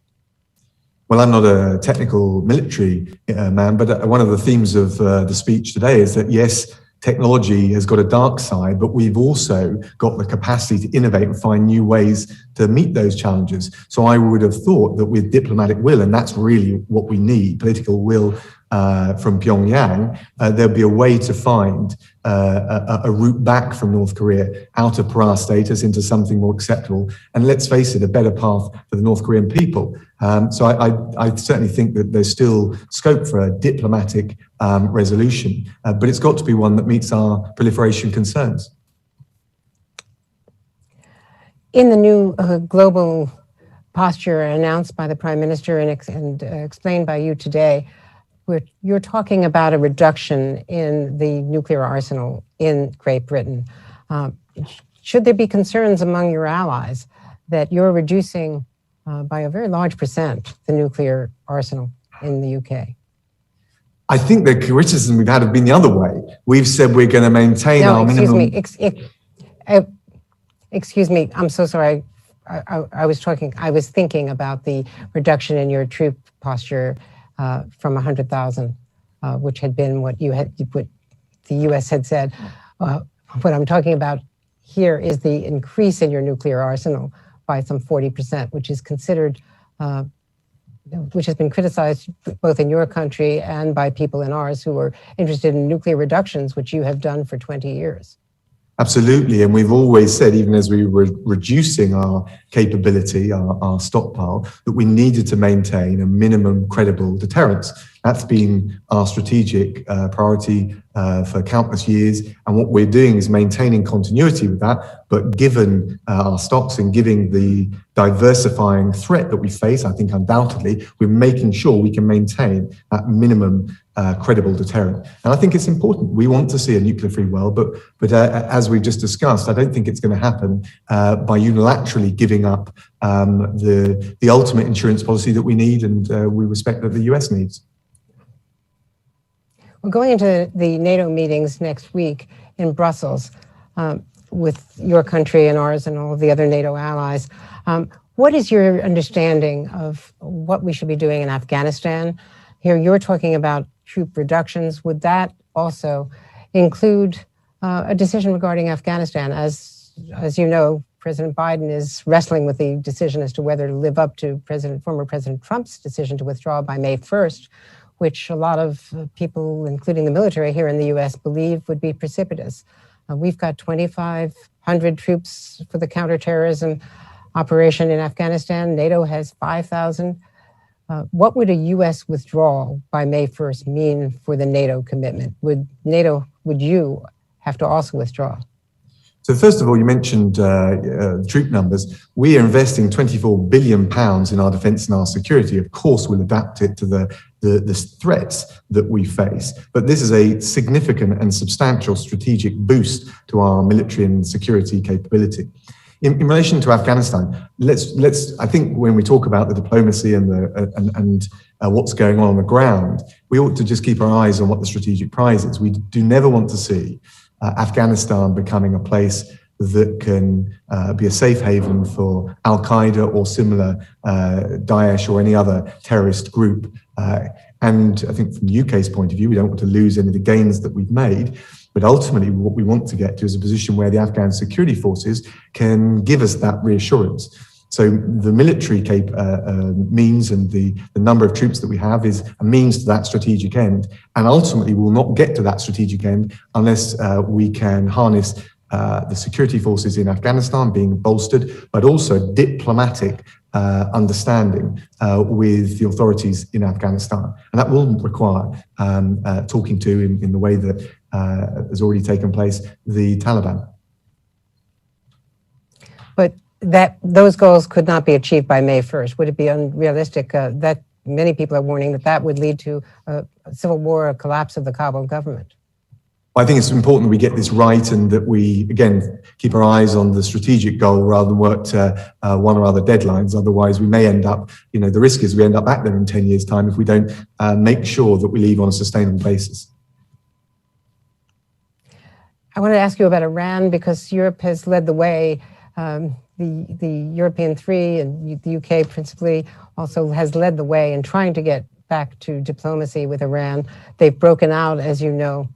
Speaker 3: Well, I'm not a technical military man, but one of the themes of the speech today is that, yes, technology has got a dark side, but we've also got the capacity to innovate and find new ways to meet those challenges. So I would have thought that with diplomatic will, and that's really what we need, political will from Pyongyang, there'll be a way to find a route back from North Korea out of pariah status into something more acceptable. And let's face it, a better path for the North Korean people. So I certainly think that there's still scope for a diplomatic resolution, but it's got to be one that meets our proliferation concerns.
Speaker 4: In the new global posture announced by the Prime Minister and explained by you today, you're talking about a reduction in the nuclear arsenal in Great Britain. Should there be concerns among your allies that you're reducing by a very large percent the nuclear arsenal in the UK?
Speaker 3: I think the criticism we've had have been the other way. We've said we're going to maintain our minimum...
Speaker 4: Excuse me, I'm so sorry. I was thinking about the reduction in your troop posture from 100,000, which had been what the U.S. had said. What I'm talking about here is the increase in your nuclear arsenal by some 40%, which is considered, which has been criticized both in your country and by people in ours who are interested in nuclear reductions, which you have done for 20 years.
Speaker 3: Absolutely, and we've always said, even as we were reducing our capability, our stockpile, that we needed to maintain a minimum credible deterrence. That's been our strategic priority for countless years, and what we're doing is maintaining continuity with that, but given our stocks and given the diversifying threat that we face, I think undoubtedly, we're making sure we can maintain that minimum credible deterrent. And I think it's important. We want to see a nuclear-free world, but as we've just discussed, I don't think it's going to happen by unilaterally giving up the ultimate insurance policy that we need and we respect that the US needs.
Speaker 4: We're going into the NATO meetings next week in Brussels with your country and ours and all of the other NATO allies. What is your understanding of what we should be doing in Afghanistan? Here you're talking about troop reductions. Would that also include a decision regarding Afghanistan? As you know, President Biden is wrestling with the decision as to whether to live up to former President Trump's decision to withdraw by May 1st, which a lot of people, including the military here in the US, believe would be precipitous. We've got 2,500 troops for the counterterrorism operation in Afghanistan. NATO has 5,000. What would a US withdrawal by May 1st mean for the NATO commitment? Would you have to also withdraw?
Speaker 3: So first of all, you mentioned troop numbers. We are investing £24 billion in our defence and our security. Of course, we'll adapt it to the threats that we face. But this is a significant and substantial strategic boost to our military and security capability. In relation to Afghanistan, I think when we talk about the diplomacy and what's going on the ground, we ought to just keep our eyes on what the strategic prize is. We do never want to see Afghanistan becoming a place that can be a safe haven for Al-Qaeda or similar Daesh or any other terrorist group. And I think from the UK's point of view, we don't want to lose any of the gains that we've made. But ultimately, what we want to get to is a position where the Afghan security forces can give us that reassurance. So the military means and the number of troops that we have is a means to that strategic end. And ultimately, we'll not get to that strategic end unless we can harness the security forces in Afghanistan being bolstered, but also diplomatic understanding with the authorities in Afghanistan. And that will require talking to, in the way that has already taken place, the Taliban. But
Speaker 4: those goals could not be achieved by May 1st. Would it be unrealistic that many people are warning that would lead to a civil war, a collapse of the Kabul government?
Speaker 3: I think it's important that we get this right and that we, again, keep our eyes on the strategic goal rather than work to one or other deadlines. Otherwise, we may end up, the risk is we end up back there in 10 years' time if we don't make sure that we leave on a sustainable basis.
Speaker 4: I want to ask you about Iran because Europe has led the way. The European three and the UK principally also has led the way in trying to get back to diplomacy with Iran. They've broken out, as you know,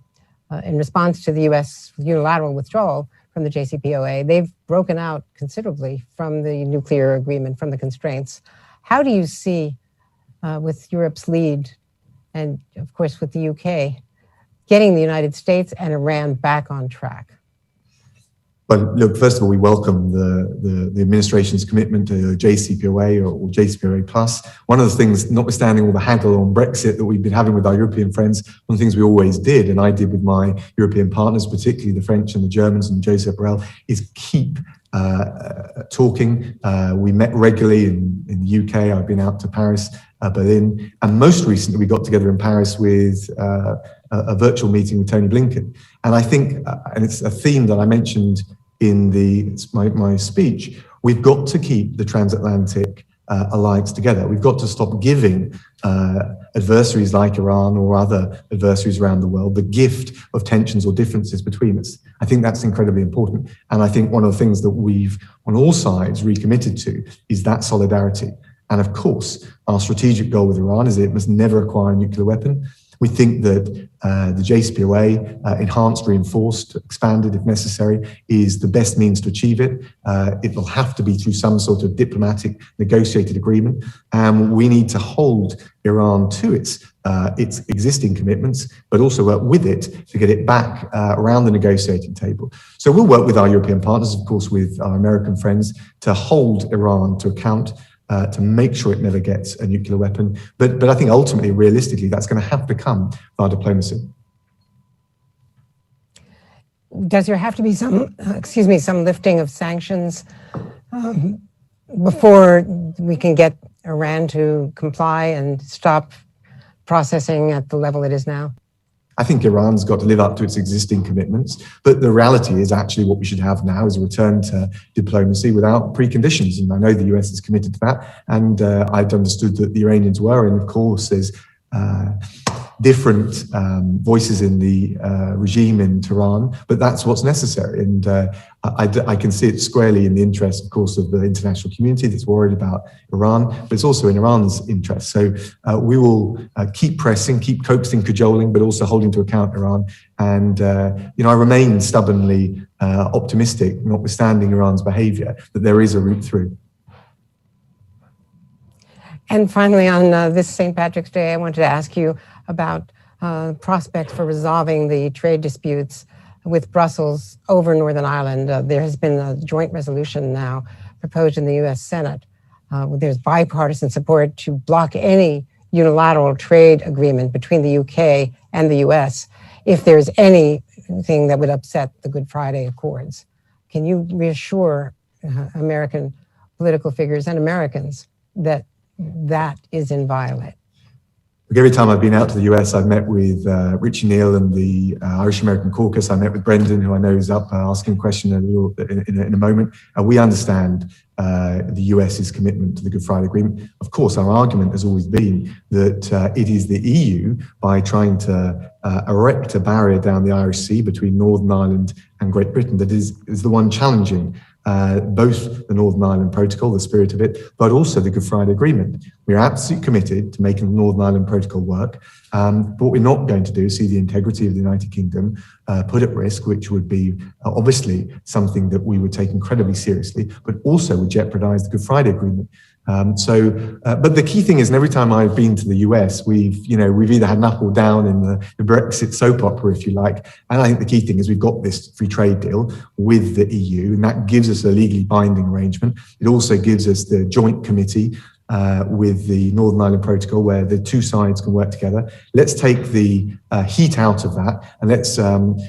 Speaker 4: in response to the US unilateral withdrawal from the JCPOA. They've broken out considerably from the nuclear agreement, from the constraints. How do you see, with Europe's lead and, of course, with the UK, getting the United States and Iran back on track?
Speaker 3: But look, first of all, we welcome the administration's commitment to JCPOA or JCPOA plus. One of the things, notwithstanding all the haggle on Brexit that we've been having with our European friends, one of the things we always did, and I did with my European partners, particularly the French and the Germans and Joseph Borrell, is keep talking. We met regularly in the UK. I've been out to Paris, Berlin, and most recently we got together in Paris with a virtual meeting with Tony Blinken. And I think, and it's a theme that I mentioned in my speech, we've got to keep the transatlantic alliance together. We've got to stop giving adversaries like Iran or other adversaries around the world the gift of tensions or differences between us. I think that's incredibly important. And I think one of the things that we've, on all sides, recommitted to is that solidarity. And of course, our strategic goal with Iran is it must never acquire a nuclear weapon. We think that the JCPOA, enhanced, reinforced, expanded if necessary, is the best means to achieve it. It will have to be through some sort of diplomatic negotiated agreement. We need to hold Iran to its existing commitments, but also work with it to get it back around the negotiating table. So we'll work with our European partners, of course, with our American friends, to hold Iran to account, to make sure it never gets a nuclear weapon. But I think ultimately, realistically, that's going to have to come via diplomacy.
Speaker 4: Does there have to be some, some lifting of sanctions before we can get Iran to comply and stop processing at the level it is now?
Speaker 3: I think Iran's got to live up to its existing commitments, but the reality is actually what we should have now is a return to diplomacy without preconditions. And I know the US is committed to that, and I'd understood that the Iranians were, and of course there's different voices in the regime in Tehran, but that's what's necessary. And I can see it squarely in the interest, of course, of the international community that's worried about Iran, but it's also in Iran's interest. So we will keep pressing, keep coaxing, cajoling, but also holding to account Iran. And, I remain stubbornly optimistic, notwithstanding Iran's behavior, that there is a route through.
Speaker 4: And finally, on this St. Patrick's Day, I wanted to ask you about prospects for resolving the trade disputes with Brussels over Northern Ireland. There has been a joint resolution now proposed in the US Senate. There's bipartisan support to block any unilateral trade agreement between the UK and the US if there's anything that would upset the Good Friday Accords. Can you reassure American political figures and Americans that that is inviolate?
Speaker 3: Every time I've been out to the US, I've met with Richie Neal and the Irish American Caucus. I met with Brendan, who I know is up asking a question in a moment. We understand the US's commitment to the Good Friday Agreement. Of course, our argument has always been that it is the EU, by trying to erect a barrier down the Irish Sea between Northern Ireland and Great Britain, that is the one challenging both the Northern Ireland Protocol, the spirit of it, but also the Good Friday Agreement. We're absolutely committed to making the Northern Ireland Protocol work. But what we're not going to do is see the integrity of the United Kingdom put at risk, which would be obviously something that we would take incredibly seriously, but also would jeopardize the Good Friday Agreement. But the key thing is, and every time I've been to the US, we've either had an up or down in the Brexit soap opera, if you like. And I think the key thing is we've got this free trade deal with the EU, and that gives us a legally binding arrangement. It also gives us the joint committee with the Northern Ireland Protocol, where the two sides can work together. Let's take the heat out of that, and let's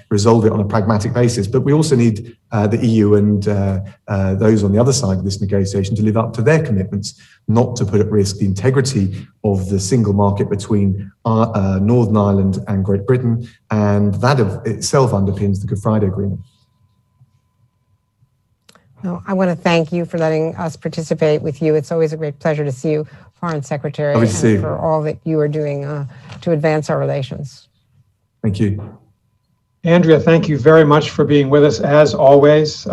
Speaker 3: resolve it on a pragmatic basis. But we also need the EU and those on the other side of this negotiation to live up to their commitments, not to put at risk the integrity of the single market between Northern Ireland and Great Britain, and that of itself underpins the Good Friday Agreement.
Speaker 4: Well, I want to thank you for letting us participate with you. It's always a great pleasure to see you, Foreign Secretary, and for all that you are doing to advance our relations.
Speaker 3: Thank you.
Speaker 1: Andrea, thank you very much for being with us, as always.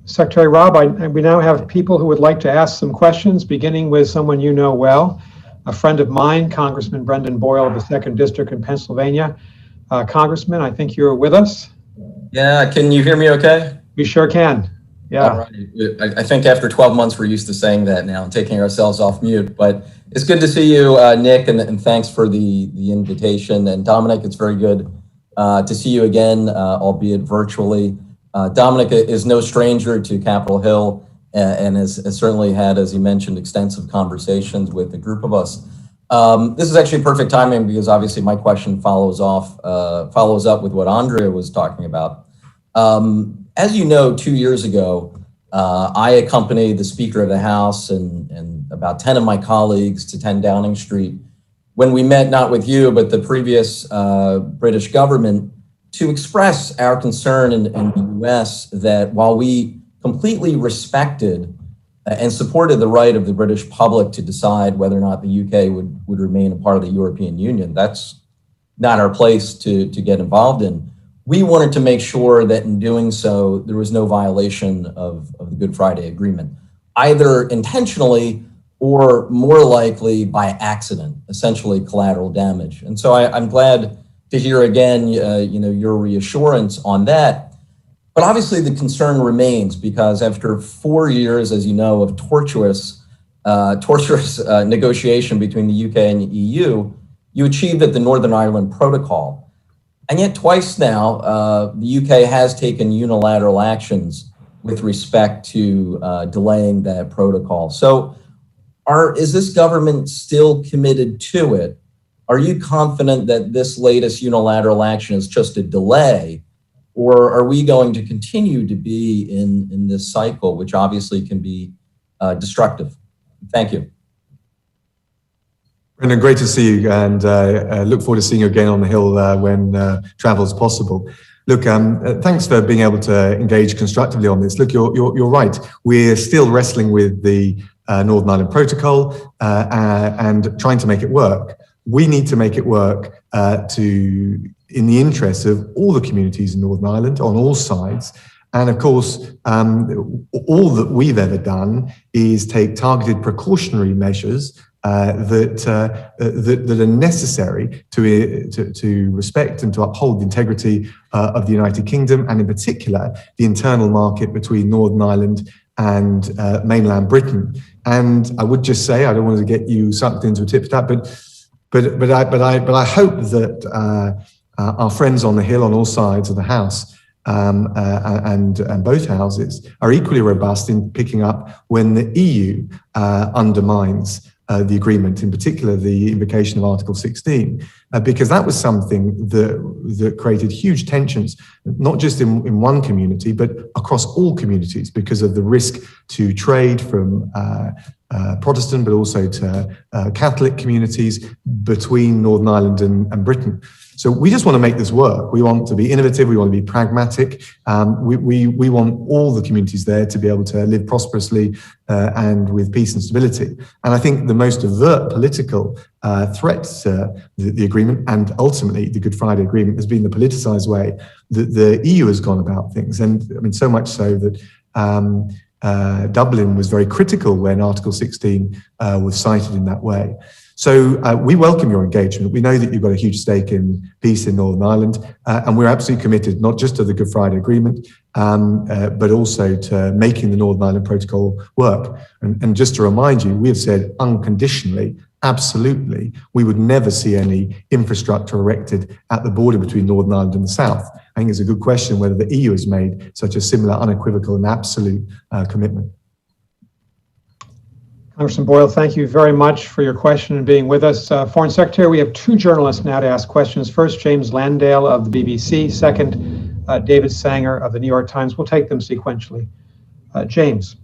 Speaker 1: Secretary Raab, we now have people who would like to ask some questions, beginning with someone you know well, a friend of mine, Congressman Brendan Boyle of the 2nd District in Pennsylvania. Congressman, I think you're with us.
Speaker 5: Yeah, can you hear me okay?
Speaker 1: We sure can. Yeah.
Speaker 5: All right. I think after 12 months, we're used to saying that now and taking ourselves off mute. But it's good to see you, Nick, and thanks for the invitation. And Dominic, it's very good to see you again, albeit virtually. Dominic is no stranger to Capitol Hill and has certainly had, as he mentioned, extensive conversations with a group of us. This is actually perfect timing because obviously my question follows up with what Andrea was talking about. As you know, 2 years ago, I accompanied the Speaker of the House and about 10 of my colleagues to 10 Downing Street when we met, not with you, but the previous British government, to express our concern in the US that while we completely respected and supported the right of the British public to decide whether or not the UK would remain a part of the European Union, that's not our place to get involved in. We wanted to make sure that in doing so, there was no violation of the Good Friday Agreement, either intentionally or more likely by accident, essentially collateral damage. And so I'm glad to hear again, your reassurance on that. But obviously the concern remains because after 4 years, as you know, of tortuous negotiation between the UK and the EU, you achieved at the Northern Ireland Protocol. And yet twice now, the UK has taken unilateral actions with respect to delaying that protocol. So is this government still committed to it? Are you confident that this latest unilateral action is just a delay, or are we going to continue to be in this cycle, which obviously can be destructive? Thank you.
Speaker 3: Brendan, great to see you, and look forward to seeing you again on the Hill when travel is possible. Look, thanks for being able to engage constructively on this. Look, you're right. We're still wrestling with the Northern Ireland Protocol and trying to make it work. We need to make it work in the interests of all the communities in Northern Ireland on all sides. And of course, all that we've ever done is take targeted precautionary measures that are necessary to respect and to uphold the integrity of the United Kingdom, and in particular, the internal market between Northern Ireland and mainland Britain. And I would just say, I don't want to get you sucked into a tit for tat, but I hope that our friends on the Hill on all sides of the House and both houses are equally robust in picking up when the EU undermines the agreement, in particular the invocation of Article 16, because that was something that created huge tensions, not just in one community, but across all communities, because of the risk to trade from Protestant, but also to Catholic communities between Northern Ireland and Britain. So we just want to make this work. We want to be innovative. We want to be pragmatic. We want all the communities there to be able to live prosperously and with peace and stability. And I think the most overt political threat to the agreement, and ultimately the Good Friday Agreement, has been the politicized way that the EU has gone about things. And I mean, so much so that Dublin was very critical when Article 16 was cited in that way. So we welcome your engagement. We know that you've got a huge stake in peace in Northern Ireland, and we're absolutely committed not just to the Good Friday Agreement, but also to making the Northern Ireland Protocol work. And just to remind you, we have said unconditionally, absolutely, we would never see any infrastructure erected at the border between Northern Ireland and the South. I think it's a good question whether the EU has made such a similar unequivocal and absolute commitment.
Speaker 1: Congressman Boyle, thank you very much for your question and being with us. Foreign Secretary, we have two journalists now to ask questions. First, James Landale of the BBC. Second, David Sanger of the New York Times. We'll take them sequentially. James.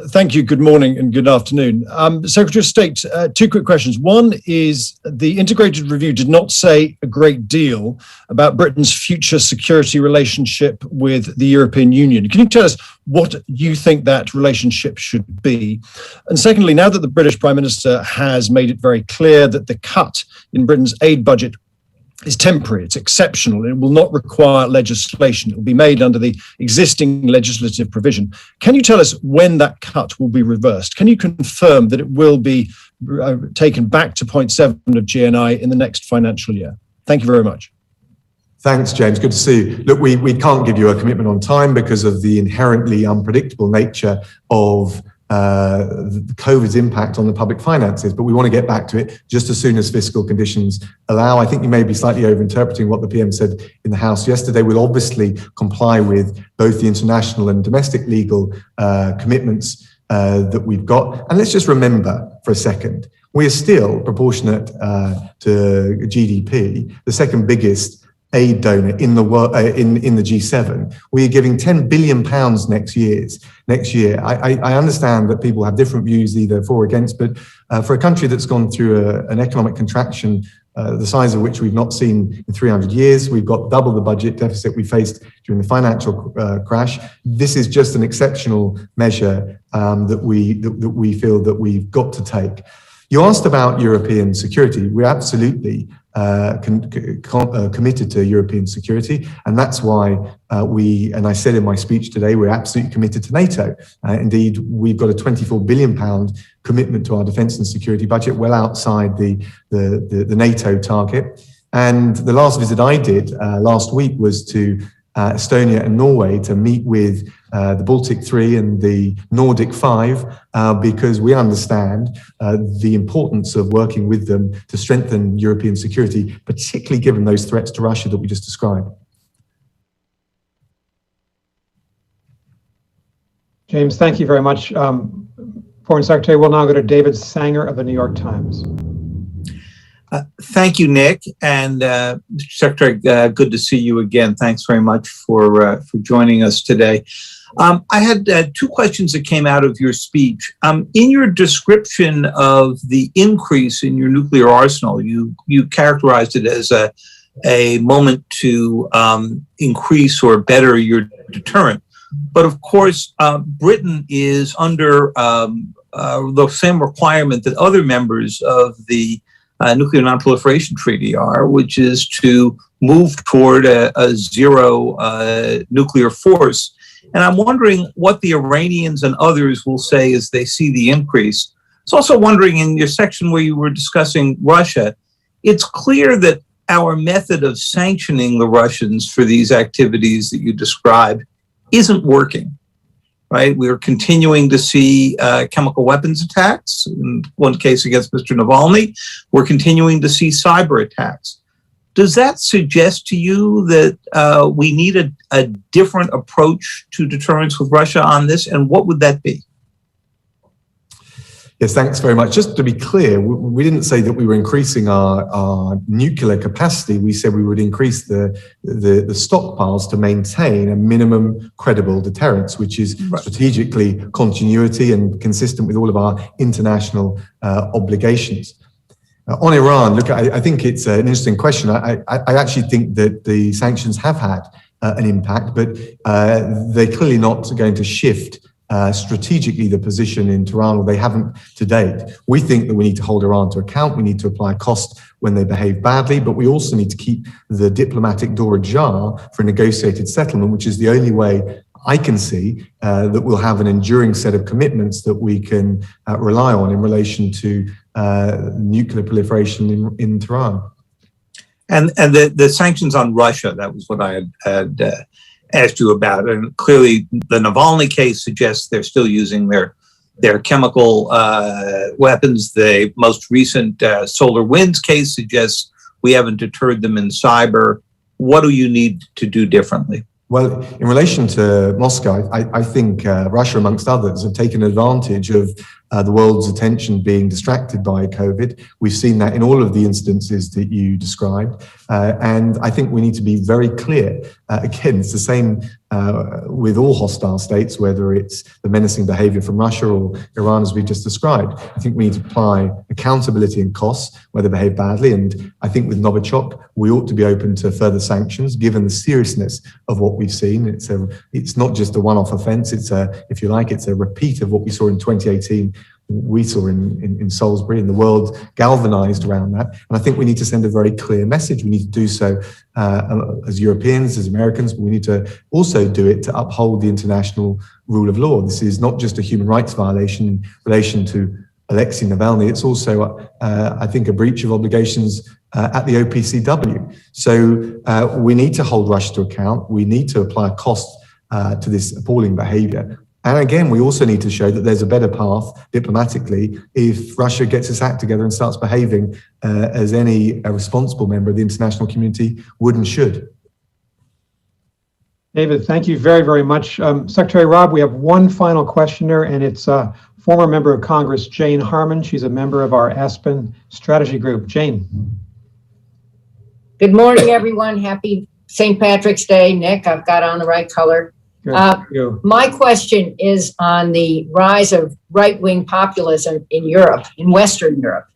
Speaker 6: Thank you. Good morning and good afternoon. Secretary of State, two quick questions. One is the integrated review did not say a great deal about Britain's future security relationship with the European Union. Can you tell us what you think that relationship should be? And secondly, now that the British Prime Minister has made it very clear that the cut in Britain's aid budget is temporary, it's exceptional, and it will not require legislation. It will be made under the existing legislative provision. Can you tell us when that cut will be reversed? Can you confirm that it will be taken back to 0.7 of GNI in the next financial year? Thank you very much.
Speaker 3: Thanks, James. Good to see you. Look, we can't give you a commitment on time because of the inherently unpredictable nature of COVID's impact on the public finances, but we want to get back to it just as soon as fiscal conditions allow. I think you may be slightly overinterpreting what the PM said in the House yesterday. We'll obviously comply with both the international and domestic legal commitments that we've got. And let's just remember for a second, we are still proportionate to GDP, the second biggest aid donor in the world, in the G7. We are giving £10 billion next year. I understand that people have different views, either for or against, but for a country that's gone through an economic contraction, the size of which we've not seen in 300 years, we've got double the budget deficit we faced during the financial crash. This is just an exceptional measure that we feel that we've got to take. You asked about European security. We're absolutely committed to European security, and that's why and I said in my speech today, we're absolutely committed to NATO. Indeed, we've got a £24 billion commitment to our defence and security budget, well outside the NATO target. And the last visit I did last week was to Estonia and Norway to meet with the Baltic 3 and the Nordic 5 because we understand the importance of working with them to strengthen European security, particularly given those threats to Russia that we just described.
Speaker 1: James, thank you very much. Foreign Secretary, we'll now go to David Sanger of the New York Times.
Speaker 7: Thank you, Nick, and Mr. Secretary, good to see you again. Thanks very much for joining us today. I had two questions that came out of your speech. In your description of the increase in your nuclear arsenal, you characterized it as a moment to increase or better your deterrent. But of course, Britain is under the same requirement that other members of the Nuclear Non-Proliferation Treaty are, which is to move toward a zero nuclear force. And I'm wondering what the Iranians and others will say as they see the increase. I was also wondering, in your section where you were discussing Russia, it's clear that our method of sanctioning the Russians for these activities that you described isn't working. Right, we are continuing to see chemical weapons attacks. In one case against Mr. Navalny, we're continuing to see cyber attacks. Does that suggest to you that we need a different approach to deterrence with Russia on this, and what would that be?
Speaker 3: Yes, thanks very much. Just to be clear, we didn't say that we were increasing our nuclear capacity. We said we would increase the stockpiles to maintain a minimum credible deterrence, which is strategically continuity and consistent with all of our international obligations. On Iran, look, I think it's an interesting question. I actually think that the sanctions have had an impact, but they're clearly not going to shift strategically the position in Tehran, or they haven't to date. We think that we need to hold Iran to account. We need to apply cost when they behave badly, but we also need to keep the diplomatic door ajar for a negotiated settlement, which is the only way I can see that we'll have an enduring set of commitments that we can rely on in relation to nuclear proliferation in Tehran.
Speaker 7: And the sanctions on Russia, that was what I had asked you about. And clearly the Navalny case suggests they're still using their chemical weapons. The most recent Solar Winds case suggests we haven't deterred them in cyber. What do you need to do differently?
Speaker 3: Well, in relation to Moscow, I think Russia, amongst others, have taken advantage of the world's attention being distracted by COVID. We've seen that in all of the instances that you described. And I think we need to be very clear. Again, it's the same with all hostile states, whether it's the menacing behavior from Russia or Iran, as we've just described. I think we need to apply accountability and costs where they behave badly. And I think with Novichok, we ought to be open to further sanctions, given the seriousness of what we've seen. It's not just a one-off offense. It's if you like, it's a repeat of what we saw in 2018. We saw in Salisbury, and the world galvanized around that. And I think we need to send a very clear message. We need to do so as Europeans, as Americans, but we need to also do it to uphold the international rule of law. This is not just a human rights violation in relation to Alexei Navalny. It's also, I think, a breach of obligations at the OPCW. So we need to hold Russia to account. We need to apply cost to this appalling behavior. And again, we also need to show that there's a better path diplomatically if Russia gets its act together and starts behaving as any responsible member of the international community would and should.
Speaker 1: David, thank you very, very much. Secretary Raab, we have one final questioner, and it's former member of Congress, Jane Harman. She's a member of our Aspen strategy group. Jane.
Speaker 8: Good morning, everyone. Happy St. Patrick's Day. Nick, I've got on the right color. My question is on the rise of right-wing populism in Europe, in Western Europe.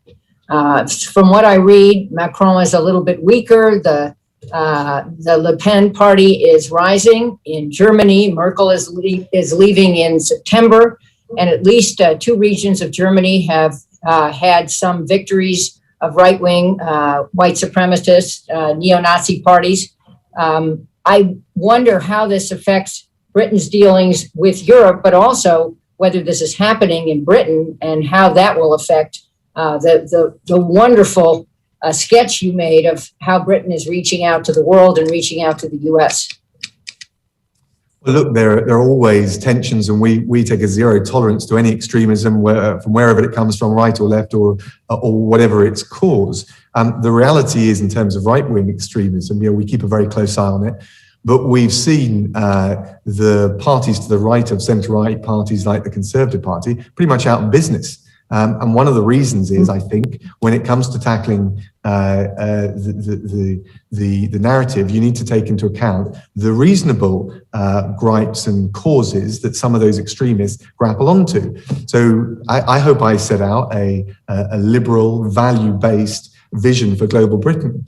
Speaker 8: From what I read, Macron is a little bit weaker. The Le Pen party is rising. In Germany, Merkel is leaving in September, and at least two regions of Germany have had some victories of right-wing white supremacist neo-Nazi parties. I wonder how this affects Britain's dealings with Europe, but also whether this is happening in Britain and how that will affect the wonderful sketch you made of how Britain is reaching out to the world and reaching out to the U.S.
Speaker 3: Well, look, there are always tensions, and we take a zero tolerance to any extremism, from wherever it comes from, right or left, or whatever its cause. The reality is, in terms of right-wing extremism, we keep a very close eye on it. But we've seen the parties to the right of centre-right parties like the Conservative Party pretty much out of business. And one of the reasons is, I think, when it comes to tackling the narrative, you need to take into account the reasonable gripes and causes that some of those extremists grapple onto. So I hope I set out a liberal, value-based vision for global Britain.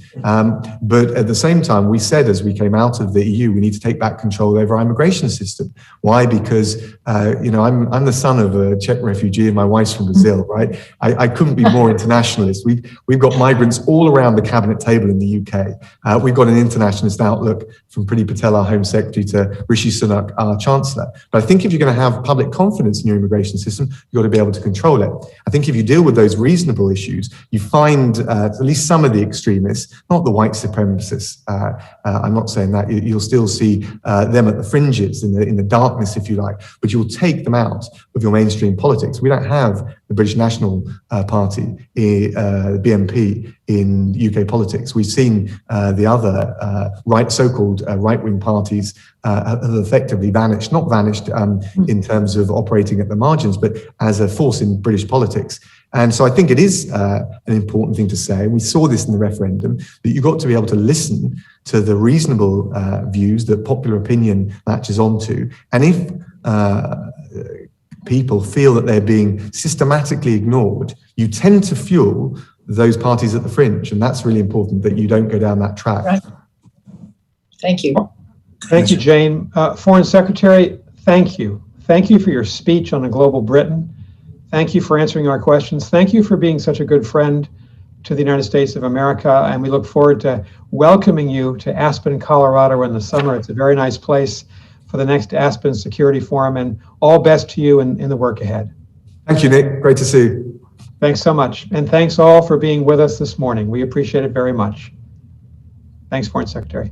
Speaker 3: But at the same time, we said as we came out of the EU, we need to take back control over our immigration system. Why? Because, I'm the son of a Czech refugee and my wife's from Brazil, right? I couldn't be more internationalist. We've got migrants all around the cabinet table in the UK. We've got an internationalist outlook from Priti Patel, our Home Secretary, to Rishi Sunak, our Chancellor. But I think if you're going to have public confidence in your immigration system, you've got to be able to control it. I think if you deal with those reasonable issues, you find at least some of the extremists, not the white supremacists, I'm not saying that, you'll still see them at the fringes, in the darkness, if you like, but you'll take them out of your mainstream politics. We don't have the British National Party, BNP, in UK politics. We've seen the other so-called right-wing parties have effectively vanished, not vanished in terms of operating at the margins, but as a force in British politics. And so I think it is an important thing to say. We saw this in the referendum, that you've got to be able to listen to the reasonable views that popular opinion latches onto. And if people feel that they're being systematically ignored, you tend to fuel those parties at the fringe. And that's really important, that you don't go down that track.
Speaker 8: Right. Thank you.
Speaker 1: Thank you, Jane. Foreign Secretary, thank you. Thank you for your speech on a global Britain. Thank you for answering our questions. Thank you for being such a good friend to the United States of America. And we look forward to welcoming you to Aspen, Colorado in the summer. It's a very nice place for the next Aspen Security Forum, and all best to you in the work ahead.
Speaker 3: Thank you, Nick. Great to see you.
Speaker 1: Thanks so much. And thanks all for being with us this morning. We appreciate it very much. Thanks, Foreign Secretary.